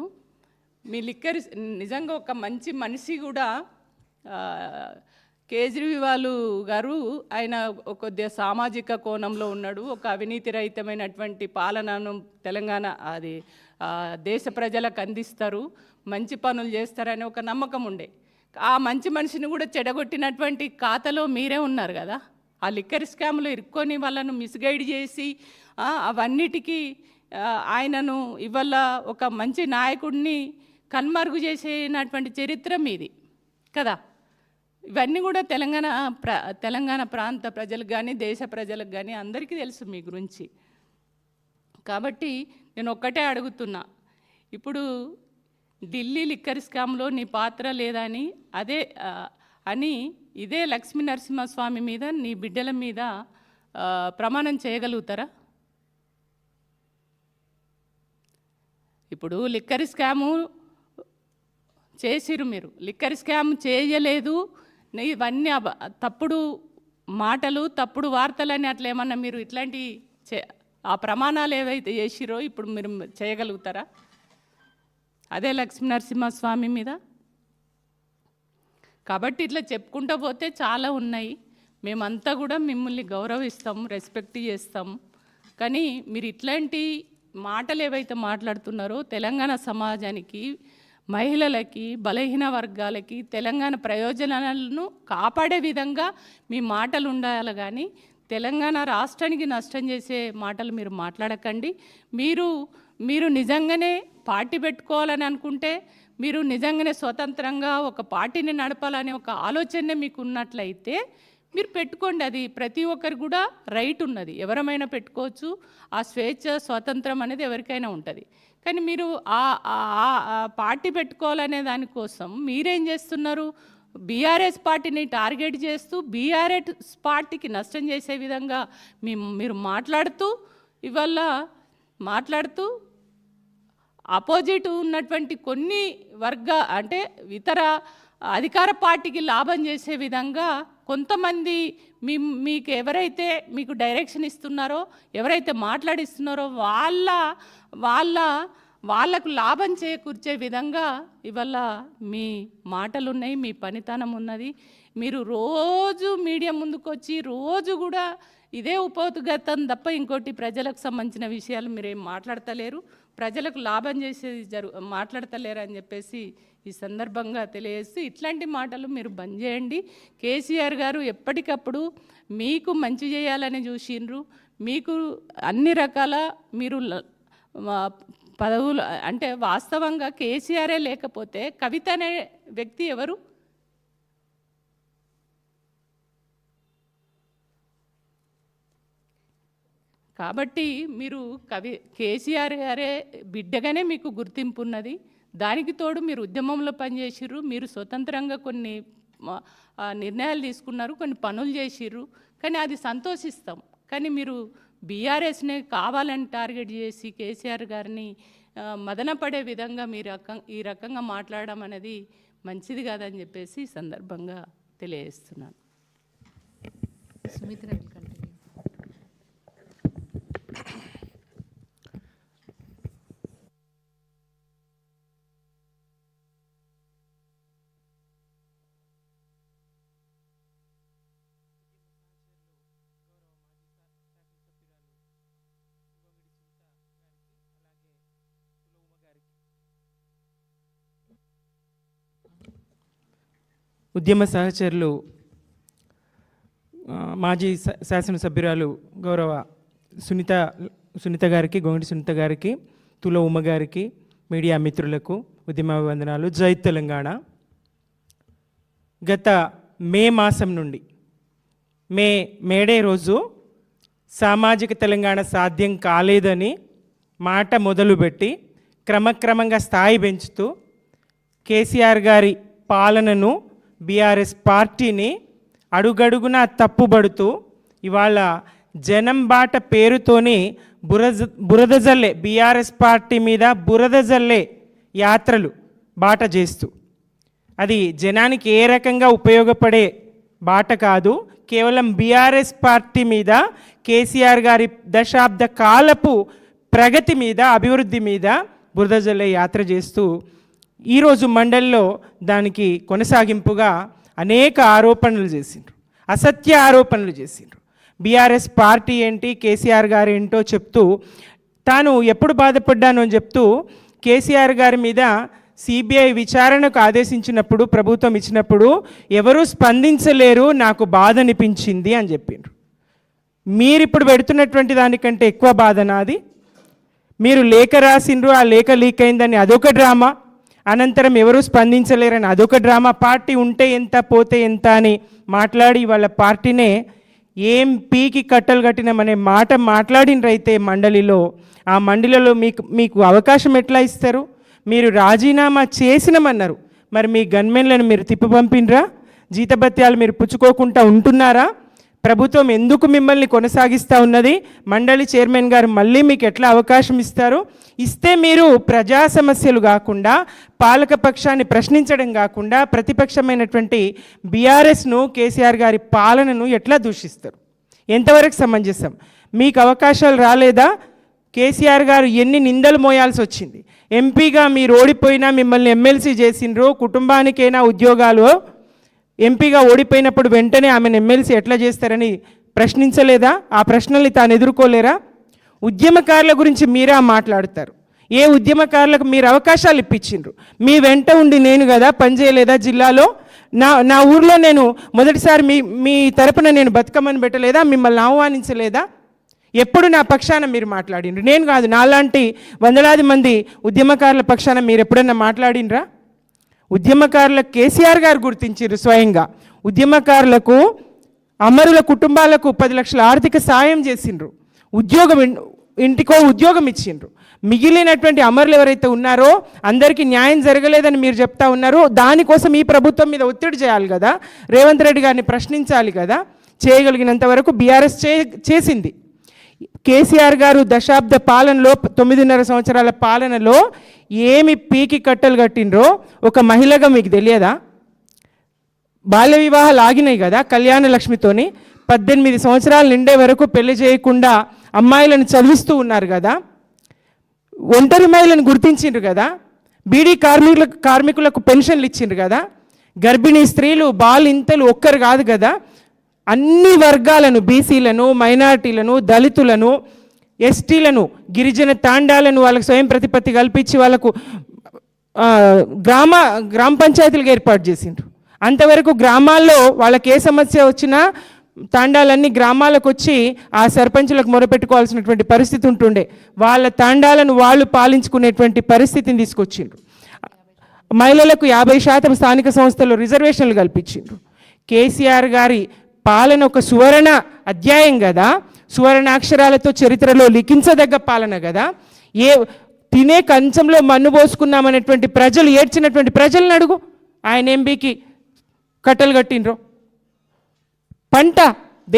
మీ నిజంగా ఒక మంచి మనిషి కూడా కేజ్రీవాల్ గారు ఆయన కొద్దిగా సామాజిక కోణంలో ఉన్నాడు, ఒక అవినీతి రహితమైనటువంటి పాలనను తెలంగాణ దేశ ప్రజలకు అందిస్తారు, మంచి పనులు చేస్తారని ఒక నమ్మకం ఉండే. ఆ మంచి మనిషిని కూడా చెడగొట్టినటువంటి ఖాతాలో మీరే ఉన్నారు కదా. ఆ లిక్కర్ స్కామ్లో ఇరుక్కొని వాళ్ళను మిస్గైడ్ చేసి అవన్నిటికీ ఆయనను ఇవాళ ఒక మంచి నాయకుడిని కన్మరుగు చేసినటువంటి చరిత్ర మీది కదా. ఇవన్నీ కూడా తెలంగాణ ప్రాంత ప్రజలకు కానీ దేశ ప్రజలకు కానీ అందరికీ తెలుసు మీ గురించి. కాబట్టి నేను ఒక్కటే అడుగుతున్నా, ఇప్పుడు ఢిల్లీ లిక్కర్ స్కామ్లో నీ పాత్ర లేదని అని ఇదే లక్ష్మీ నరసింహస్వామి మీద నీ బిడ్డల మీద ప్రమాణం చేయగలుగుతారా? ఇప్పుడు లిక్కర్ స్కాము చేసిరు, మీరు లిక్కర్ స్కామ్ చేయలేదు, ఇవన్నీ తప్పుడు మాటలు తప్పుడు వార్తలని అట్లా ఏమన్నా మీరు ఇట్లాంటి ఆ ప్రమాణాలు ఏవైతే చేసిరో ఇప్పుడు మీరు చేయగలుగుతారా అదే లక్ష్మీ నరసింహస్వామి మీద? కాబట్టి ఇట్లా చెప్పుకుంటూ పోతే చాలా ఉన్నాయి. మేమంతా కూడా మిమ్మల్ని గౌరవిస్తాం, రెస్పెక్ట్ చేస్తాం. కానీ మీరు ఇట్లాంటి మాటలు ఏవైతే మాట్లాడుతున్నారో తెలంగాణ సమాజానికి, మహిళలకి, బలహీన వర్గాలకి తెలంగాణ ప్రయోజనాలను కాపాడే విధంగా మీ మాటలు ఉండాలి. కానీ తెలంగాణ రాష్ట్రానికి నష్టం చేసే మాటలు మీరు మాట్లాడకండి. మీరు నిజంగానే పార్టీ పెట్టుకోవాలని అనుకుంటే, మీరు నిజంగానే స్వతంత్రంగా ఒక పార్టీని నడపాలనే ఒక ఆలోచన మీకు ఉన్నట్లయితే మీరు పెట్టుకోండి. అది ప్రతి ఒక్కరు కూడా రైట్ ఉన్నది, ఎవరమైనా పెట్టుకోవచ్చు. ఆ స్వేచ్ఛ స్వాతంత్రం అనేది ఎవరికైనా ఉంటుంది. కానీ మీరు ఆ పార్టీ పెట్టుకోవాలనే దానికోసం మీరేం చేస్తున్నారు? బీఆర్ఎస్ పార్టీని టార్గెట్ చేస్తూ బీఆర్ఎస్ పార్టీకి నష్టం చేసే విధంగా మీరు మాట్లాడుతూ అపోజిట్ ఉన్నటువంటి కొన్ని అంటే ఇతర అధికార పార్టీకి లాభం చేసే విధంగా కొంతమంది మీకు ఎవరైతే మీకు డైరెక్షన్ ఇస్తున్నారో, ఎవరైతే మాట్లాడిస్తున్నారో వాళ్ళకు లాభం చేకూర్చే విధంగా ఇవాళ మీ మాటలు ఉన్నాయి, మీ పనితనం ఉన్నది. మీరు రోజు మీడియా ముందుకు వచ్చి రోజు కూడా ఇదే ఉపోద్ఘాతం తప్ప ఇంకోటి ప్రజలకు సంబంధించిన విషయాలు మీరేం మాట్లాడతలేరు, ప్రజలకు లాభం చేసేది మాట్లాడతలేరు అని చెప్పేసి ఈ సందర్భంగా తెలియజేస్తూ ఇట్లాంటి మాటలు మీరు బంద్ చేయండి. కేసీఆర్ గారు ఎప్పటికప్పుడు మీకు మంచి చేయాలని చూసిండ్రు. మీకు అన్ని రకాల మీరు పదవులు అంటే వాస్తవంగా కేసీఆరే లేకపోతే కవిత అనే వ్యక్తి ఎవరు? కాబట్టి మీరు కేసీఆర్ గారే బిడ్డగానే మీకు గుర్తింపు ఉన్నది. దానికి తోడు మీరు ఉద్యమంలో పనిచేసిర్రు, మీరు స్వతంత్రంగా కొన్ని నిర్ణయాలు తీసుకున్నారు, కొన్ని పనులు చేసిర్రు. కానీ అది సంతోషిస్తాం. కానీ మీరు బీఆర్ఎస్ని కావాలని టార్గెట్ చేసి కేసీఆర్ గారిని మదనపడే విధంగా మీరు ఈ రకంగా మాట్లాడడం అనేది మంచిది కాదని చెప్పేసి సందర్భంగా తెలియజేస్తున్నాను. సుమిత్ర ఉద్యమ సహచరులు మాజీ శాసనసభ్యురాలు గౌరవ సునీత గారికి, గొంగడి సునీత గారికి, తుల ఉమ గారికి, మీడియా మిత్రులకు ఉద్యమాభివందనాలు. జై తెలంగాణ. గత మే మాసం నుండి మేడే రోజు సామాజిక తెలంగాణ సాధ్యం కాలేదని మాట మొదలుపెట్టి క్రమక్రమంగా స్థాయి పెంచుతూ కేసీఆర్ గారి పాలనను, బీఆర్ఎస్ పార్టీని అడుగడుగునా తప్పుబడుతూ ఇవాళ జనం బాట పేరుతోని బురద జల్లే బీఆర్ఎస్ పార్టీ మీద బురద జల్లే యాత్రలు బాట చేస్తూ, అది జనానికి ఏ రకంగా ఉపయోగపడే బాట కాదు, కేవలం బీఆర్ఎస్ పార్టీ మీద, కేసీఆర్ గారి దశాబ్ద కాలపు ప్రగతి మీద, అభివృద్ధి మీద బురద జల్లే యాత్ర చేస్తూ ఈరోజు మండలిలో దానికి కొనసాగింపుగా అనేక ఆరోపణలు చేసిండ్రు, అసత్య ఆరోపణలు చేసిండ్రు. బీఆర్ఎస్ పార్టీ ఏంటి, కేసీఆర్ గారు ఏంటో చెప్తూ, తాను ఎప్పుడు బాధపడ్డాను అని చెప్తూ కేసీఆర్ గారి మీద సిబిఐ విచారణకు ఆదేశించినప్పుడు, ప్రభుత్వం ఇచ్చినప్పుడు ఎవరూ స్పందించలేరు, నాకు బాధ అనిపించింది అని చెప్పిండ్రు. మీరిప్పుడు పెడుతున్నటువంటి దానికంటే ఎక్కువ బాధ నాది. మీరు లేఖ రాసిండ్రు, ఆ లేఖ లీక్ అయిందని అదొక డ్రామా, అనంతరం ఎవరూ స్పందించలేరని అదొక డ్రామా, పార్టీ ఉంటే ఎంత పోతే ఎంత అని మాట్లాడి వాళ్ళ పార్టీనే ఏం పీకి కట్టలు కట్టినామనే మాట మాట్లాడినరైతే మండలిలో, ఆ మండలిలో మీకు అవకాశం ఎట్లా ఇస్తారు? మీరు రాజీనామా చేసినామన్నారు. మరి మీ గన్మెన్లను మీరు తిప్పి పంపినరా? జీతభత్యాలు మీరు పుచ్చుకోకుండా ఉంటున్నారా? ప్రభుత్వం ఎందుకు మిమ్మల్ని కొనసాగిస్తూ ఉన్నది? మండలి చైర్మన్ గారు మళ్ళీ మీకు ఎట్లా అవకాశం ఇస్తారు? ఇస్తే మీరు ప్రజా సమస్యలు కాకుండా పాలకపక్షాన్ని ప్రశ్నించడం కాకుండా ప్రతిపక్షమైనటువంటి బీఆర్ఎస్ను, కేసీఆర్ గారి పాలనను ఎట్లా దూషిస్తారు? ఎంతవరకు సమంజసం? మీకు అవకాశాలు రాలేదా? కేసీఆర్ గారు ఎన్ని నిందలు మోయాల్సి వచ్చింది? ఎంపీగా మీరు ఓడిపోయినా మిమ్మల్ని ఎమ్మెల్సీ చేసిండ్రు, కుటుంబానికైనా ఉద్యోగాలు. ఎంపీగా ఓడిపోయినప్పుడు వెంటనే ఆమెను ఎమ్మెల్సీ ఎట్లా చేస్తారని ప్రశ్నించలేదా? ఆ ప్రశ్నల్ని తాను ఎదుర్కోలేరా? ఉద్యమకారుల గురించి మీరా మాట్లాడతారు? ఏ ఉద్యమకారులకు మీరు అవకాశాలు ఇప్పించిండ్రు? మీ వెంట ఉండి నేను కదా పనిచేయలేదా జిల్లాలో? నా ఊర్లో నేను మొదటిసారి మీ తరపున నేను బతుకమ్మని పెట్టలేదా? మిమ్మల్ని ఆహ్వానించలేదా? ఎప్పుడు నా పక్షాన మీరు మాట్లాడిండ్రు? నేను కాదు, నాలాంటి వందలాది మంది ఉద్యమకారుల పక్షాన మీరు ఎప్పుడన్నా మాట్లాడినరా? ఉద్యమకారులకు కేసీఆర్ గారు గుర్తించారు స్వయంగా. ఉద్యమకారులకు, అమరుల కుటుంబాలకు 10 లక్షల ఆర్థిక సాయం చేసిండ్రు. ఇంటికో ఉద్యోగం ఇచ్చిండ్రు. మిగిలినటువంటి అమరులు ఎవరైతే ఉన్నారో అందరికీ న్యాయం జరగలేదని మీరు చెప్తా ఉన్నారు. దానికోసం ఈ ప్రభుత్వం మీద ఒత్తిడి చేయాలి కదా, రేవంత్ రెడ్డి గారిని ప్రశ్నించాలి కదా. చేయగలిగినంత వరకు బీఆర్ఎస్ చేసింది. కేసీఆర్ గారు దశాబ్ద పాలనలో, 9.5 సంవత్సరాల పాలనలో ఏమి పీకి కట్టలు కట్టిండ్రో ఒక మహిళగా మీకు తెలియదా? బాల్య వివాహాలు ఆగినాయి కదా కళ్యాణ లక్ష్మితోని. 18 సంవత్సరాలు నిండే వరకు పెళ్లి చేయకుండా అమ్మాయిలను చదివిస్తూ ఉన్నారు కదా. ఒంటరి మహిళలను గుర్తించిండ్రు కదా. బీడీ కార్మికులకు పెన్షన్లు ఇచ్చిండ్రు కదా. గర్భిణీ స్త్రీలు, బాలింతలు ఒక్కరు కాదు కదా. అన్ని వర్గాలను, బీసీలను, మైనారిటీలను, దళితులను, ఎస్టీలను, గిరిజన తాండాలను వాళ్ళకు స్వయం ప్రతిపత్తి కల్పించి వాళ్ళకు గ్రామ పంచాయతీలుగా ఏర్పాటు చేసిండ్రు. అంతవరకు గ్రామాల్లో వాళ్ళకి ఏ సమస్య వచ్చినా తాండాలన్నీ గ్రామాలకు వచ్చి ఆ సర్పంచులకు మొరపెట్టుకోవాల్సినటువంటి పరిస్థితి ఉంటుండే. వాళ్ళ తాండాలను వాళ్ళు పాలించుకునేటువంటి పరిస్థితిని తీసుకొచ్చిండ్రు. మహిళలకు 50% స్థానిక సంస్థల్లో రిజర్వేషన్లు కల్పించిండ్రు. కేసీఆర్ గారి పాలన ఒక సువర్ణ అధ్యాయం కదా, సువర్ణాక్షరాలతో చరిత్రలో లిఖించదగ్గ పాలన కదా. తినే కంచంలో మన్ను పోసుకున్నామనేటువంటి ప్రజలు ఏడ్చినటువంటి ప్రజలను అడుగు, ఆయన ఎంబీకి కట్టలు కట్టిండ్రో. పంట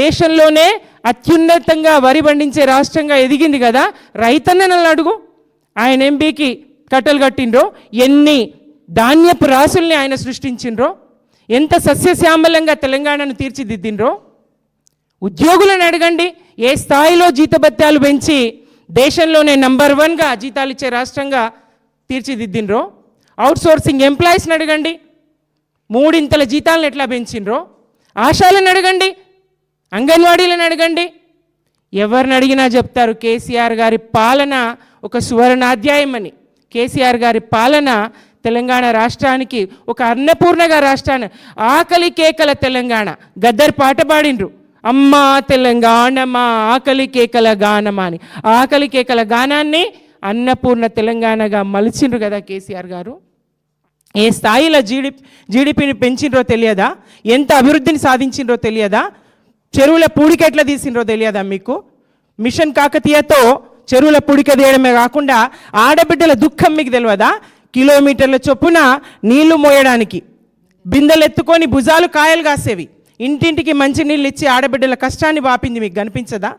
దేశంలోనే అత్యున్నతంగా వరి పండించే రాష్ట్రంగా ఎదిగింది కదా, రైతన్నలను అడుగు, ఆయన ఎంబీకి కట్టలు కట్టిండ్రో. ఎన్ని ధాన్యపు రాసుల్ని ఆయన సృష్టించిండ్రో, ఎంత సస్యశ్యామలంగా తెలంగాణను తీర్చిదిద్దిండ్రో. ఉద్యోగులను అడగండి, ఏ స్థాయిలో జీతభత్యాలు పెంచి దేశంలోనే నంబర్ 1గా జీతాలు ఇచ్చే రాష్ట్రంగా తీర్చిదిద్దిండ్రో. అవుట్సోర్సింగ్ ఎంప్లాయీస్ని అడగండి, 3 జీతాలను ఎట్లా పెంచిండ్రో. ఆశాలను అడగండి, అంగన్వాడీలను అడగండి, ఎవరిని అడిగినా చెప్తారు కేసీఆర్ గారి పాలన ఒక సువర్ణాధ్యాయం అని. కేసీఆర్ గారి పాలన తెలంగాణ రాష్ట్రానికి ఒక అన్నపూర్ణగా రాష్ట్రాన్ని, ఆకలి కేకల తెలంగాణ. గద్దర్ పాట పాడిండ్రు, అమ్మా తెలంగాణ మా ఆకలి కేకల గానమా అని. ఆకలి కేకల గానాన్ని అన్నపూర్ణ తెలంగాణగా మలిచిండ్రు కదా కేసీఆర్ గారు. ఏ స్థాయిలో జీడిపిని పెంచిండ్రో తెలియదా? ఎంత అభివృద్ధిని సాధించిండ్రో తెలియదా? చెరువుల పూడిక ఎట్లా తీసిండ్రో తెలియదా మీకు? మిషన్ కాకతీయతో చెరువుల పూడిక తీయడమే కాకుండా ఆడబిడ్డల దుఃఖం మీకు తెలియదా? కిలోమీటర్ల చొప్పున నీళ్లు మోయడానికి బిందెలు ఎత్తుకొని భుజాలు కాయలు కాసేవి. ఇంటింటికి మంచి నీళ్ళు ఇచ్చి ఆడబిడ్డల కష్టాన్ని వాపింది మీకు కనిపించదా?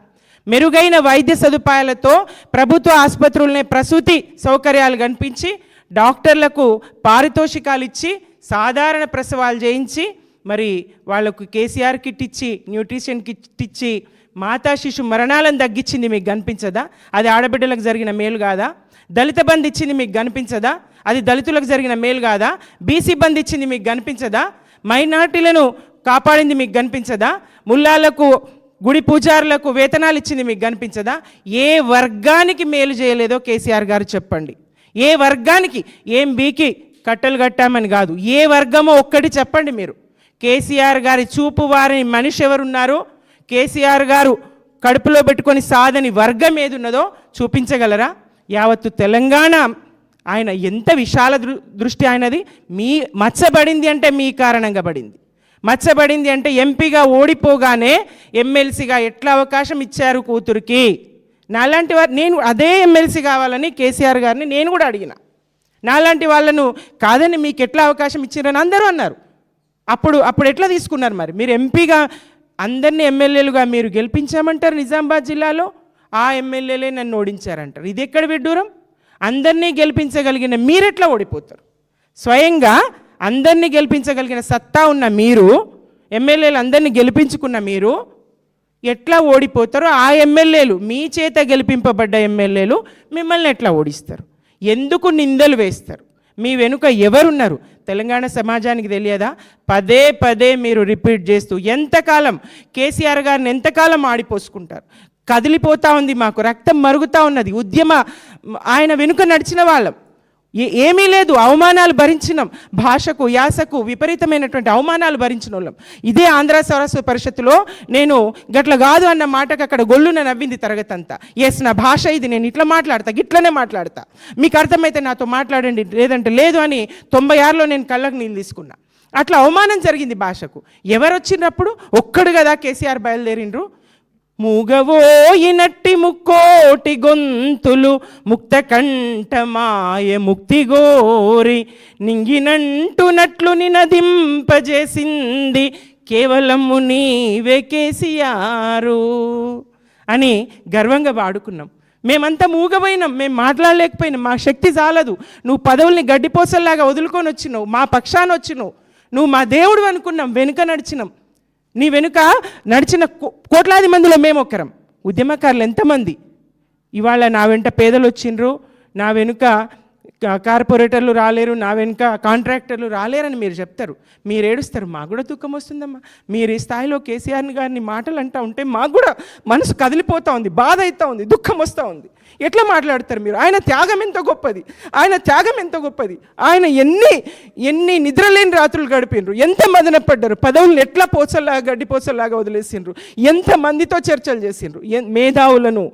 మెరుగైన వైద్య సదుపాయాలతో ప్రభుత్వ ఆసుపత్రులనే ప్రసూతి సౌకర్యాలు కనిపించి డాక్టర్లకు పారితోషికాలు ఇచ్చి సాధారణ ప్రసవాలు చేయించి మరి వాళ్ళకు కేసీఆర్ కిట్ ఇచ్చి, న్యూట్రిషన్ కిట్ ఇచ్చి మాతా శిశు మరణాలను తగ్గించింది మీకు కనిపించదా? అది ఆడబిడ్డలకు జరిగిన మేలు కాదా? దళిత బంధు ఇచ్చింది మీకు కనిపించదా? అది దళితులకు జరిగిన మేలు కాదా? బీసీ బంధు ఇచ్చింది మీకు కనిపించదా? మైనార్టీలను కాపాడింది మీకు కనిపించదా? ముల్లాలకు, గుడి పూజారులకు వేతనాలు ఇచ్చింది మీకు కనిపించదా? ఏ వర్గానికి మేలు చేయలేదో కేసీఆర్ గారు చెప్పండి. ఏ వర్గానికి? ఏం బీకి కట్టలు కట్టామని కాదు, ఏ వర్గమో ఒక్కటి చెప్పండి మీరు. కేసీఆర్ గారి చూపు వారిని మనిషి ఎవరున్నారో, కేసీఆర్ గారు కడుపులో పెట్టుకొని సాధని వర్గం ఏది ఉన్నదో చూపించగలరా? యావత్తు తెలంగాణ ఆయన ఎంత విశాల దృష్టి ఆయనది. మీ మచ్చబడింది అంటే మీ కారణంగా పడింది. మచ్చబడింది అంటే ఎంపీగా ఓడిపోగానే ఎమ్మెల్సీగా ఎట్లా అవకాశం ఇచ్చారు కూతురికి? నాలాంటి వారు, నేను అదే ఎమ్మెల్సీ కావాలని కేసీఆర్ గారిని నేను కూడా అడిగిన. నాలాంటి వాళ్ళను కాదని మీకు ఎట్లా అవకాశం ఇచ్చారని అందరూ అన్నారు. అప్పుడు ఎట్లా తీసుకున్నారు? మరి మీరు ఎంపీగా అందరినీ ఎమ్మెల్యేలుగా మీరు గెలిపించామంటారు నిజామాబాద్ జిల్లాలో, ఆ ఎమ్మెల్యేలే నన్ను ఓడించారంటారు. ఇది ఎక్కడ విడ్డూరం? అందరినీ గెలిపించగలిగిన మీరెట్లా ఓడిపోతారు? స్వయంగా అందరినీ గెలిపించగలిగిన సత్తా ఉన్న మీరు, ఎమ్మెల్యేలు అందరినీ గెలిపించుకున్న మీరు ఎట్లా ఓడిపోతారో ఆ ఎమ్మెల్యేలు, మీ చేత గెలిపింపబడ్డ ఎమ్మెల్యేలు మిమ్మల్ని ఎట్లా ఓడిస్తారు? ఎందుకు నిందలు వేస్తారు? మీ వెనుక ఎవరున్నారు? తెలంగాణ సమాజానికి తెలియదా? పదే పదే మీరు రిపీట్ చేస్తూ ఎంతకాలం కేసీఆర్ గారిని ఎంతకాలం ఆడిపోసుకుంటారు? కదిలిపోతూ ఉంది, మాకు రక్తం మరుగుతూ ఉన్నది. ఆయన వెనుక నడిచిన వాళ్ళం, ఏమీ లేదు, అవమానాలు భరించినాం, భాషకు యాసకు విపరీతమైనటువంటి అవమానాలు భరించిన వాళ్ళం. ఇదే ఆంధ్ర సరస్వతి పరిషత్తులో నేను గట్ల కాదు అన్న మాటకు అక్కడ గొల్లున నవ్వింది తరగతి అంతా. ఎస్, నా భాష ఇది, నేను ఇట్లా మాట్లాడతా, గిట్లనే మాట్లాడతా, మీకు అర్థమైతే నాతో మాట్లాడండి, లేదంటే లేదు అని 96లో నేను కళ్ళకు నీళ్ళు తీసుకున్నా. అట్లా అవమానం జరిగింది భాషకు. ఎవరు వచ్చినప్పుడు? ఒక్కడు కదా కేసీఆర్ బయలుదేరిండ్రు. మూగవోయినట్టి ముక్కోటి గొంతులు ముక్త కంఠమాయ ముక్తి గోరి నింగినంటునట్లు నినదింపజేసింది కేవలము నీవే కేసీఆరు అని గర్వంగా వాడుకున్నాం. మేమంతా మూగపోయినాం, మేము మాట్లాడలేకపోయినాం, మా శక్తి చాలదు. నువ్వు పదవుల్ని గడ్డిపోసల్లాగా వదులుకొని వచ్చినావు, మా పక్షాన వచ్చినావు, నువ్వు మా దేవుడు అనుకున్నాం, వెనుక నడిచినాం. నీ వెనుక నడిచిన కోట్లాది మందిలో మేము ఒకరం. ఉద్యమకారులు ఎంతమంది? ఇవాళ నా వెంట పేదలు వచ్చిండ్రు, నా వెనుక కార్పొరేటర్లు రాలేరు, నా వెనుక కాంట్రాక్టర్లు రాలేరని మీరు చెప్తారు, మీరు ఏడుస్తారు. మాకు కూడా దుఃఖం వస్తుందమ్మా. మీరు ఈ స్థాయిలో కేసీఆర్ గారిని మాటలు అంటూ ఉంటే మాకు కూడా మనసు కదిలిపోతూ ఉంది, బాధ అవుతూ ఉంది, దుఃఖం వస్తూ ఉంది. ఎట్లా మాట్లాడతారు మీరు? ఆయన త్యాగం ఎంతో గొప్పది, ఆయన త్యాగం ఎంతో గొప్పది. ఆయన ఎన్ని నిద్రలేని రాత్రులు గడిపినరు, ఎంత మదన పడ్డారు, పదవులను ఎట్లా పోసల్లాగా గడ్డిపోసల్లాగా వదిలేసిండ్రు, ఎంతమందితో చర్చలు చేసిండ్రు, మేధావులను,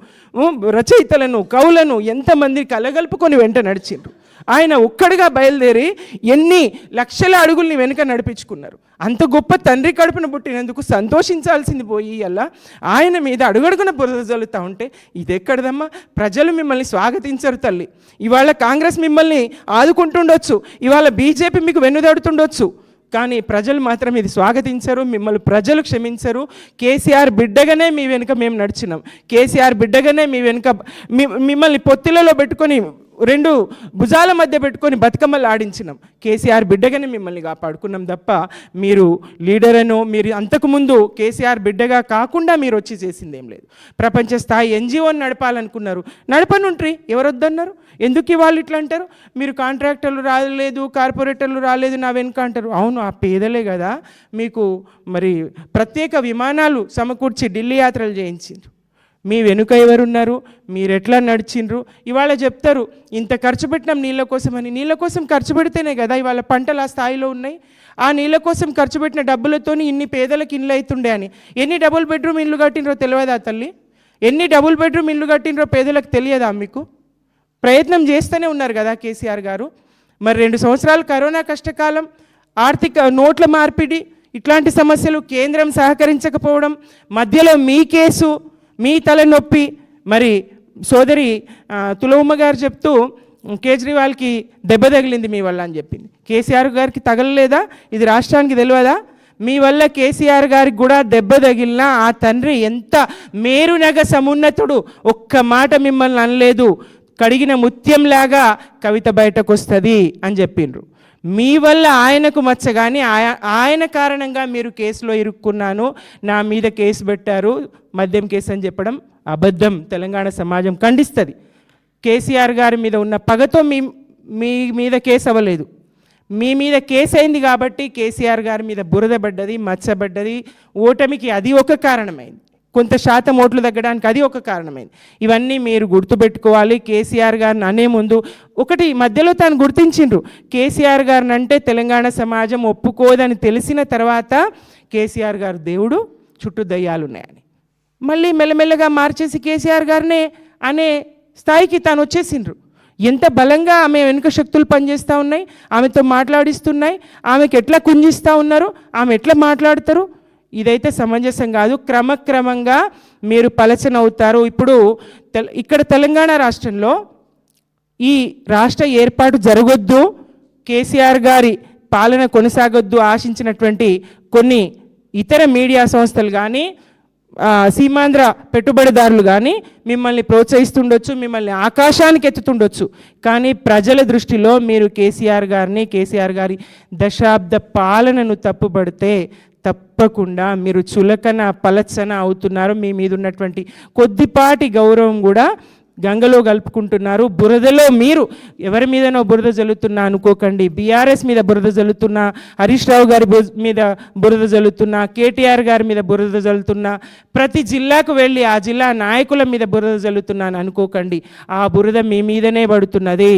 రచయితలను, కవులను ఎంతమంది కలగలుపుకొని వెంట నడిచిండ్రు. ఆయన ఒక్కడిగా బయలుదేరి ఎన్ని లక్షల అడుగుల్ని వెనుక నడిపించుకున్నారు. అంత గొప్ప తండ్రి కడుపున పుట్టినందుకు సంతోషించాల్సింది పోయి అలా ఆయన మీద అడుగడుగున బురద జల్లుతూ ఉంటే ఇది ఎక్కడదమ్మా? ప్రజలు మిమ్మల్ని స్వాగతించరు తల్లి. ఇవాళ కాంగ్రెస్ మిమ్మల్ని ఆదుకుంటుండొచ్చు, ఇవాళ బీజేపీ మీకు వెన్నుదాడుతుండొచ్చు, కానీ ప్రజలు మాత్రం ఇది స్వాగతించరు, మిమ్మల్ని ప్రజలు క్షమించరు. కేసీఆర్ బిడ్డగానే మీ వెనుక మేము నడిచినాం, కేసీఆర్ బిడ్డగానే మీ వెనుక మిమ్మల్ని పొత్తిలలో పెట్టుకొని 2 భుజాల మధ్య పెట్టుకొని బతుకమ్మలు ఆడించినాం. కేసీఆర్ బిడ్డగానే మిమ్మల్ని కాపాడుకున్నాం తప్ప మీరు లీడర్ అనో, మీరు అంతకుముందు కేసీఆర్ బిడ్డగా కాకుండా మీరు వచ్చి చేసిందేం లేదు. ప్రపంచ స్థాయి ఎన్జిఓని నడపాలనుకున్నారు, నడపనుంట్రీ, ఎవరొద్దన్నారు? ఎందుకు వాళ్ళు ఇట్లా అంటారు? మీరు కాంట్రాక్టర్లు రాలేదు, కార్పొరేటర్లు రాలేదు నా వెనుక అంటారు. అవును, ఆ పేదలే కదా మీకు మరి ప్రత్యేక విమానాలు సమకూర్చి ఢిల్లీ యాత్రలు చేయించిండ్రు. మీ వెనుక ఎవరున్నారు? మీరు ఎట్లా నడిచిండ్రు? ఇవాళ చెప్తారు ఇంత ఖర్చు పెట్టినాం నీళ్ళ కోసమని. నీళ్ళ కోసం ఖర్చు పెడితేనే కదా ఇవాళ పంటలు ఆ స్థాయిలో ఉన్నాయి. ఆ నీళ్ళ కోసం ఖర్చు పెట్టిన డబ్బులతో ఇన్ని పేదలకు ఇల్లు అవుతుండే అని. ఎన్ని డబుల్ బెడ్రూమ్ ఇల్లు కట్టినరో తెలియదా తల్లి? ఎన్ని డబుల్ బెడ్రూమ్ ఇల్లు కట్టినరో పేదలకు తెలియదా మీకు? ప్రయత్నం చేస్తూనే ఉన్నారు కదా కేసీఆర్ గారు. మరి 2 సంవత్సరాలు కరోనా కష్టకాలం, ఆర్థిక నోట్ల మార్పిడి, ఇట్లాంటి సమస్యలు, కేంద్రం సహకరించకపోవడం, మధ్యలో మీ కేసు, మీ తలనొప్పి. మరి సోదరి తులవమ్మ గారు చెప్తూ కేజ్రీవాల్కి దెబ్బ తగిలింది మీ వల్ల అని చెప్పింది. కేసీఆర్ గారికి తగలలేదా? ఇది రాష్ట్రానికి తెలియదా? మీ వల్ల కేసీఆర్ గారికి కూడా దెబ్బ తగిలినా ఆ తండ్రి ఎంత మేరునగ సమున్నతుడు, ఒక్క మాట మిమ్మల్ని అనలేదు, కడిగిన ముత్యంలాగా కవిత బయటకు వస్తుంది అని చెప్పిండ్రు. మీ వల్ల ఆయనకు మచ్చ, కానీ ఆయన కారణంగా మీరు కేసులో ఇరుక్కున్నాను, నా మీద కేసు పెట్టారు, మద్యం కేసు అని చెప్పడం అబద్ధం. తెలంగాణ సమాజం ఖండిస్తుంది. కేసీఆర్ గారి మీద ఉన్న పగతో మీ మీద కేసు అవ్వలేదు, మీ మీద కేసు అయింది కాబట్టి కేసీఆర్ గారి మీద బురద పడ్డది, మచ్చబడ్డది. ఓటమికి అది ఒక కారణమైంది, కొంత శాతం ఓట్లు తగ్గడానికి అది ఒక కారణమైంది. ఇవన్నీ మీరు గుర్తుపెట్టుకోవాలి. కేసీఆర్ గారిని అనే ముందు ఒకటి మధ్యలో తాను గుర్తించిండ్రు, కేసీఆర్ గారిని అంటే తెలంగాణ సమాజం ఒప్పుకోదని తెలిసిన తర్వాత కేసీఆర్ గారు దేవుడు, చుట్టూ దయ్యాలు ఉన్నాయని మళ్ళీ మెల్లమెల్లగా మార్చేసి కేసీఆర్ గారినే అనే స్థాయికి తాను వచ్చేసిండ్రు. ఎంత బలంగా ఆమె వెనుక శక్తులు పనిచేస్తూ ఉన్నాయి, ఆమెతో మాట్లాడిస్తున్నాయి, ఆమెకు ఎట్లా కుంజిస్తూ ఉన్నారు, ఆమె ఎట్లా మాట్లాడతారు, ఇదైతే సమంజసం కాదు. క్రమక్రమంగా మీరు పలచనవుతారు. ఇప్పుడు ఇక్కడ తెలంగాణ రాష్ట్రంలో ఈ రాష్ట్ర ఏర్పాటు జరగొద్దు, కేసీఆర్ గారి పాలన కొనసాగొద్దు ఆశించినటువంటి కొన్ని ఇతర మీడియా సంస్థలు కానీ సీమాంధ్ర పెట్టుబడిదారులు కానీ మిమ్మల్ని ప్రోత్సహిస్తుండొచ్చు, మిమ్మల్ని ఆకాశానికి ఎత్తుతుండొచ్చు. కానీ ప్రజల దృష్టిలో మీరు కేసీఆర్ గారి దశాబ్ద పాలనను తప్పుపడితే తప్పకుండా మీరు చులకన పలచన అవుతున్నారు. మీ మీద ఉన్నటువంటి కొద్దిపాటి గౌరవం కూడా గంగలో కలుపుకుంటున్నారు. బురదలో మీరు ఎవరి మీదనో బురద జల్లుతున్నా అనుకోకండి. బీఆర్ఎస్ మీద బురద జల్లుతున్నా, హరీష్ రావు గారి మీద బురద జల్లుతున్నా, కేటీఆర్ గారి మీద బురద జల్లుతున్నా, ప్రతి జిల్లాకు వెళ్ళి ఆ జిల్లా నాయకుల మీద బురద జల్లుతున్నాను అనుకోకండి. ఆ బురద మీ మీదనే పడుతున్నది.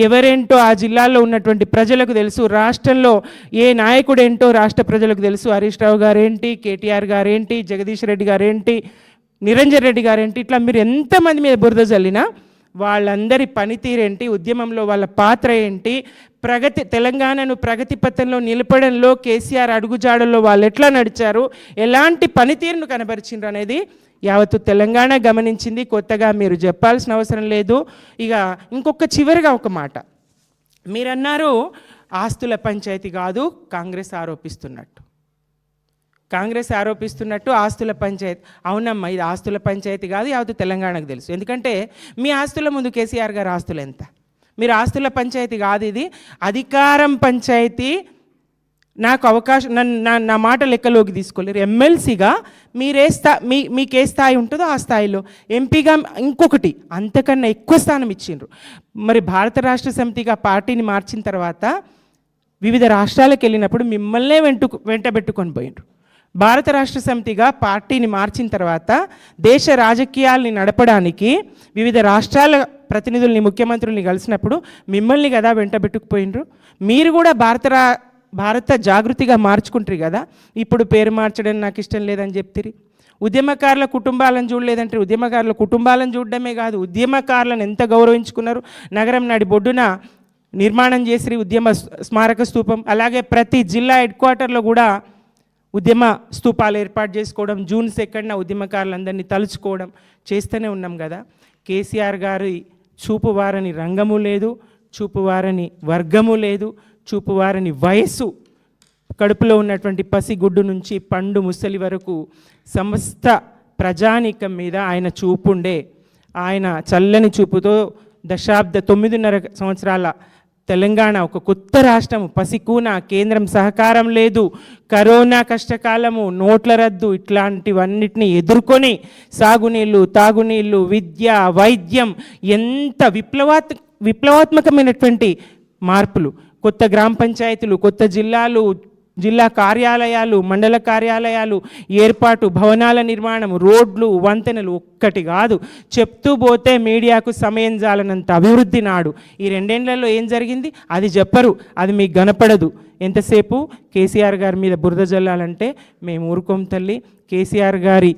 ఎవరేంటో ఆ జిల్లాలో ఉన్నటువంటి ప్రజలకు తెలుసు. రాష్ట్రంలో ఏ నాయకుడేంటో రాష్ట్ర ప్రజలకు తెలుసు. హరీష్ రావు గారేంటి, కేటీఆర్ గారేంటి, జగదీష్ రెడ్డి గారేంటి, నిరంజన్ రెడ్డి గారేంటి, ఇట్లా మీరు ఎంతమంది మీద బురద జల్లినా వాళ్ళందరి పనితీరేంటి, ఉద్యమంలో వాళ్ళ పాత్ర ఏంటి, తెలంగాణను ప్రగతి పథంలో నిలపడంలో కేసీఆర్ అడుగుజాడల్లో వాళ్ళు ఎట్లా నడిచారు, ఎలాంటి పనితీరును కనబరిచిండ్రు అనేది యావత్తు తెలంగాణ గమనించింది. కొత్తగా మీరు చెప్పాల్సిన అవసరం లేదు. ఇక ఇంకొక చివరిగా ఒక మాట మీరన్నారు, ఆస్తుల పంచాయతీ కాదు కాంగ్రెస్ ఆరోపిస్తున్నట్టు. ఆస్తుల పంచాయతీ. అవునమ్మా, ఇది ఆస్తుల పంచాయతీ కాదు, యావత్తు తెలంగాణకు తెలుసు. ఎందుకంటే మీ ఆస్తుల ముందు కేసీఆర్ గారి ఆస్తులు ఎంత. మీరు ఆస్తుల పంచాయతీ కాదు, ఇది అధికారం పంచాయతీ. నాకు అవకాశం నా మాట లెక్కలోకి తీసుకోలేరు. ఎమ్మెల్సీగా మీకే స్థాయి ఉంటుందో ఆ స్థాయిలో, ఎంపీగా ఇంకొకటి అంతకన్నా ఎక్కువ స్థానం ఇచ్చిండ్రు. మరి భారత రాష్ట్ర సమితిగా పార్టీని మార్చిన తర్వాత వివిధ రాష్ట్రాలకు వెళ్ళినప్పుడు మిమ్మల్నే వెంటబెట్టుకొని పోయిండ్రు. భారత రాష్ట్ర సమితిగా పార్టీని మార్చిన తర్వాత దేశ రాజకీయాల్ని నడపడానికి వివిధ రాష్ట్రాల ప్రతినిధుల్ని, ముఖ్యమంత్రుల్ని కలిసినప్పుడు మిమ్మల్ని కదా వెంటబెట్టుకుపోయినరు. మీరు కూడా భారత జాగృతిగా మార్చుకుంటారు కదా. ఇప్పుడు పేరు మార్చడం నాకు ఇష్టం లేదని చెప్తిరి. ఉద్యమకారుల కుటుంబాలను చూడలేదంటే ఉద్యమకారుల కుటుంబాలను చూడడమే కాదు, ఉద్యమకారులను ఎంత గౌరవించుకున్నారు. నగరం నాడి బొడ్డున నిర్మాణం చేసి ఉద్యమ స్మారక స్తూపం, అలాగే ప్రతి జిల్లా హెడ్ క్వార్టర్లో కూడా ఉద్యమ స్తూపాలు ఏర్పాటు చేసుకోవడం, జూన్ 2న ఉద్యమకారులందరినీ తలుచుకోవడం చేస్తూనే ఉన్నాం కదా. కేసీఆర్ గారి చూపువారని రంగము లేదు, చూపువారని వర్గము లేదు, చూపువారని వయస్సు, కడుపులో ఉన్నటువంటి పసిగుడ్డు నుంచి పండు ముసలి వరకు సమస్త ప్రజానీకం మీద ఆయన చూపుండే. ఆయన చల్లని చూపుతో 9.5 సంవత్సరాల తెలంగాణ ఒక కొత్త రాష్ట్రము, పసికూన, కేంద్రం సహకారం లేదు, కరోనా కష్టకాలము, నోట్ల రద్దు, ఇట్లాంటివన్నిటిని ఎదుర్కొని సాగునీళ్ళు, తాగునీళ్ళు, విద్య, వైద్యం, ఎంత విప్లవాత్మకమైనటువంటి మార్పులు, కొత్త గ్రామ పంచాయతీలు, కొత్త జిల్లాలు, జిల్లా కార్యాలయాలు, మండల కార్యాలయాలు ఏర్పాటు, భవనాల నిర్మాణం, రోడ్లు, వంతెనలు, ఒక్కటి కాదు చెప్తూ పోతే మీడియాకు సమయం జాలనంత అభివృద్ధి నాడు. ఈ 2 ఏళ్లలో ఏం జరిగింది అది చెప్పరు, అది మీకు కనపడదు. ఎంతసేపు కేసీఆర్ గారి మీద బురద జల్లాలంటే మేము ఊరుకోం తల్లి. కేసీఆర్ గారి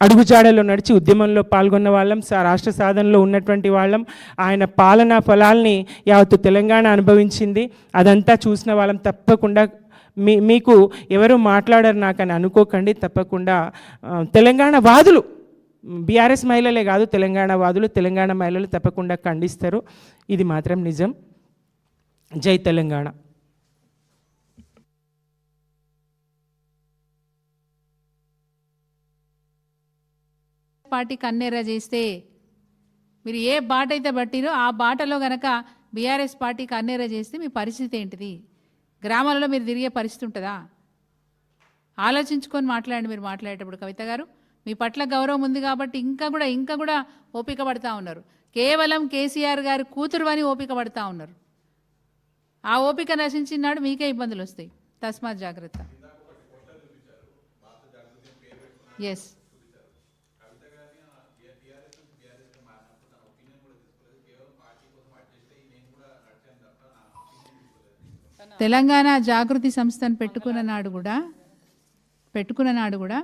అడుగుజాడలో నడిచి ఉద్యమంలో పాల్గొన్న వాళ్ళం, రాష్ట్ర సాధనలో ఉన్నటువంటి వాళ్ళం. ఆయన పాలనా ఫలాల్ని యావత్తు తెలంగాణ అనుభవించింది. అదంతా చూసిన వాళ్ళం. తప్పకుండా మీకు ఎవరు మాట్లాడారు నాకని అనుకోకండి. తప్పకుండా తెలంగాణ వాదులు, బీఆర్ఎస్ మహిళలే కాదు, తెలంగాణ వాదులు, తెలంగాణ మహిళలు తప్పకుండా ఖండిస్తారు. ఇది మాత్రం నిజం. జై తెలంగాణ. పార్టీ కన్నెర్ర చేస్తే మీరు ఏ బాట అయితే పట్టిరో ఆ బాటలో గనక బీఆర్ఎస్ పార్టీ కన్నెర్ర చేస్తే మీ పరిస్థితి ఏంటిది? గ్రామాలలో మీరు తిరిగే పరిస్థితి ఉంటుందా? ఆలోచించుకొని మాట్లాడండి. మీరు మాట్లాడేటప్పుడు కవిత గారు, మీ పట్ల గౌరవం ఉంది కాబట్టి ఇంకా కూడా ఓపిక పడతా ఉన్నారు. కేవలం కేసీఆర్ గారి కూతురు అని ఓపిక పడతా ఉన్నారు. ఆ ఓపిక నశించినాడు మీకే ఇబ్బందులు వస్తాయి. తస్మాత్ జాగ్రత్త. ఎస్, తెలంగాణ జాగృతి సంస్థను పెట్టుకున్న నాడు కూడా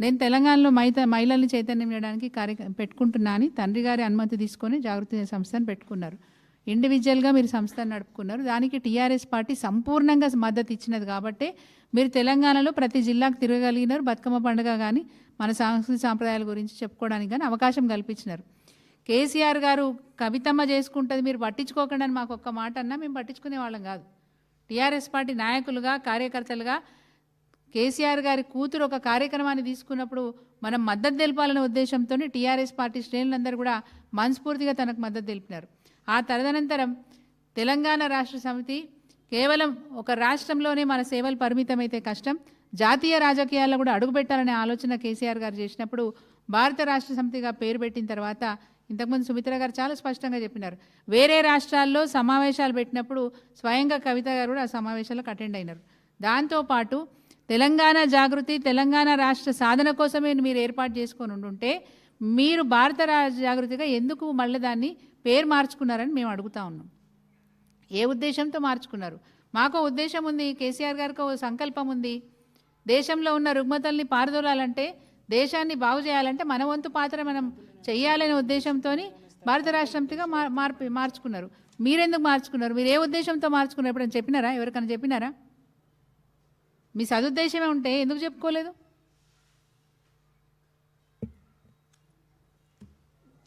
నేను తెలంగాణలో మహిళల్ని చైతన్యం చేయడానికి పెట్టుకుంటున్నా అని తండ్రి గారి అనుమతి తీసుకొని జాగృతి సంస్థను పెట్టుకున్నారు. ఇండివిజువల్గా మీరు సంస్థను నడుపుకున్నారు. దానికి టీఆర్ఎస్ పార్టీ సంపూర్ణంగా మద్దతు ఇచ్చినది కాబట్టి మీరు తెలంగాణలో ప్రతి జిల్లాకు తిరగలిగినారు. బతుకమ్మ పండుగ కానీ మన సాంస్కృతిక సాంప్రదాయాల గురించి చెప్పుకోవడానికి కానీ అవకాశం కల్పించినారు. కేసీఆర్ గారు కవితమ్మ చేసుకుంటుంది మీరు పట్టించుకోకండి అని మాకు ఒక్క మాట అన్నా మేము పట్టించుకునే వాళ్ళం కాదు. టీఆర్ఎస్ పార్టీ నాయకులుగా కార్యకర్తలుగా కేసీఆర్ గారి కూతురు ఒక కార్యక్రమాన్ని తీసుకున్నప్పుడు మనం మద్దతు తెలపాలనే ఉద్దేశంతో టీఆర్ఎస్ పార్టీ శ్రేణులందరూ కూడా మనస్ఫూర్తిగా తనకు మద్దతు తెలిపినారు. ఆ తదనంతరం తెలంగాణ రాష్ట్ర సమితి కేవలం ఒక రాష్ట్రంలోనే మన సేవలు పరిమితమైతే కష్టం, జాతీయ రాజకీయాల్లో కూడా అడుగుపెట్టాలనే ఆలోచన కేసీఆర్ గారు చేసినప్పుడు భారత రాష్ట్ర సమితిగా పేరు పెట్టిన తర్వాత ఇంతకుముందు సుమిత్ర గారు చాలా స్పష్టంగా చెప్పినారు, వేరే రాష్ట్రాల్లో సమావేశాలు పెట్టినప్పుడు స్వయంగా కవిత గారు కూడా ఆ సమావేశాలకు అటెండ్ అయినారు. దాంతోపాటు తెలంగాణ జాగృతి తెలంగాణ రాష్ట్ర సాధన కోసమే మీరు ఏర్పాటు చేసుకొని ఉండుంటే మీరు భారత జాగృతిగా ఎందుకు మళ్ళీ దాన్ని పేరు మార్చుకున్నారని మేము అడుగుతా ఉన్నాం. ఏ ఉద్దేశంతో మార్చుకున్నారు? మాకో ఉద్దేశం ఉంది, కేసీఆర్ గారికి ఓ సంకల్పం ఉంది. దేశంలో ఉన్న రుగ్మతల్ని పారదోలాలంటే, దేశాన్ని బాగు చేయాలంటే మన వంతు పాత్ర మనం చెయ్యాలనే ఉద్దేశంతో భారత రాష్ట్రంతిగా మార్చుకున్నారు. మీరెందుకు మార్చుకున్నారు? మీరు ఏ ఉద్దేశంతో మార్చుకున్నారు? ఎప్పుడైనా చెప్పినారా? ఎవరికైనా చెప్పినారా? మీ సదుద్దేశమే ఉంటే ఎందుకు చెప్పుకోలేదు?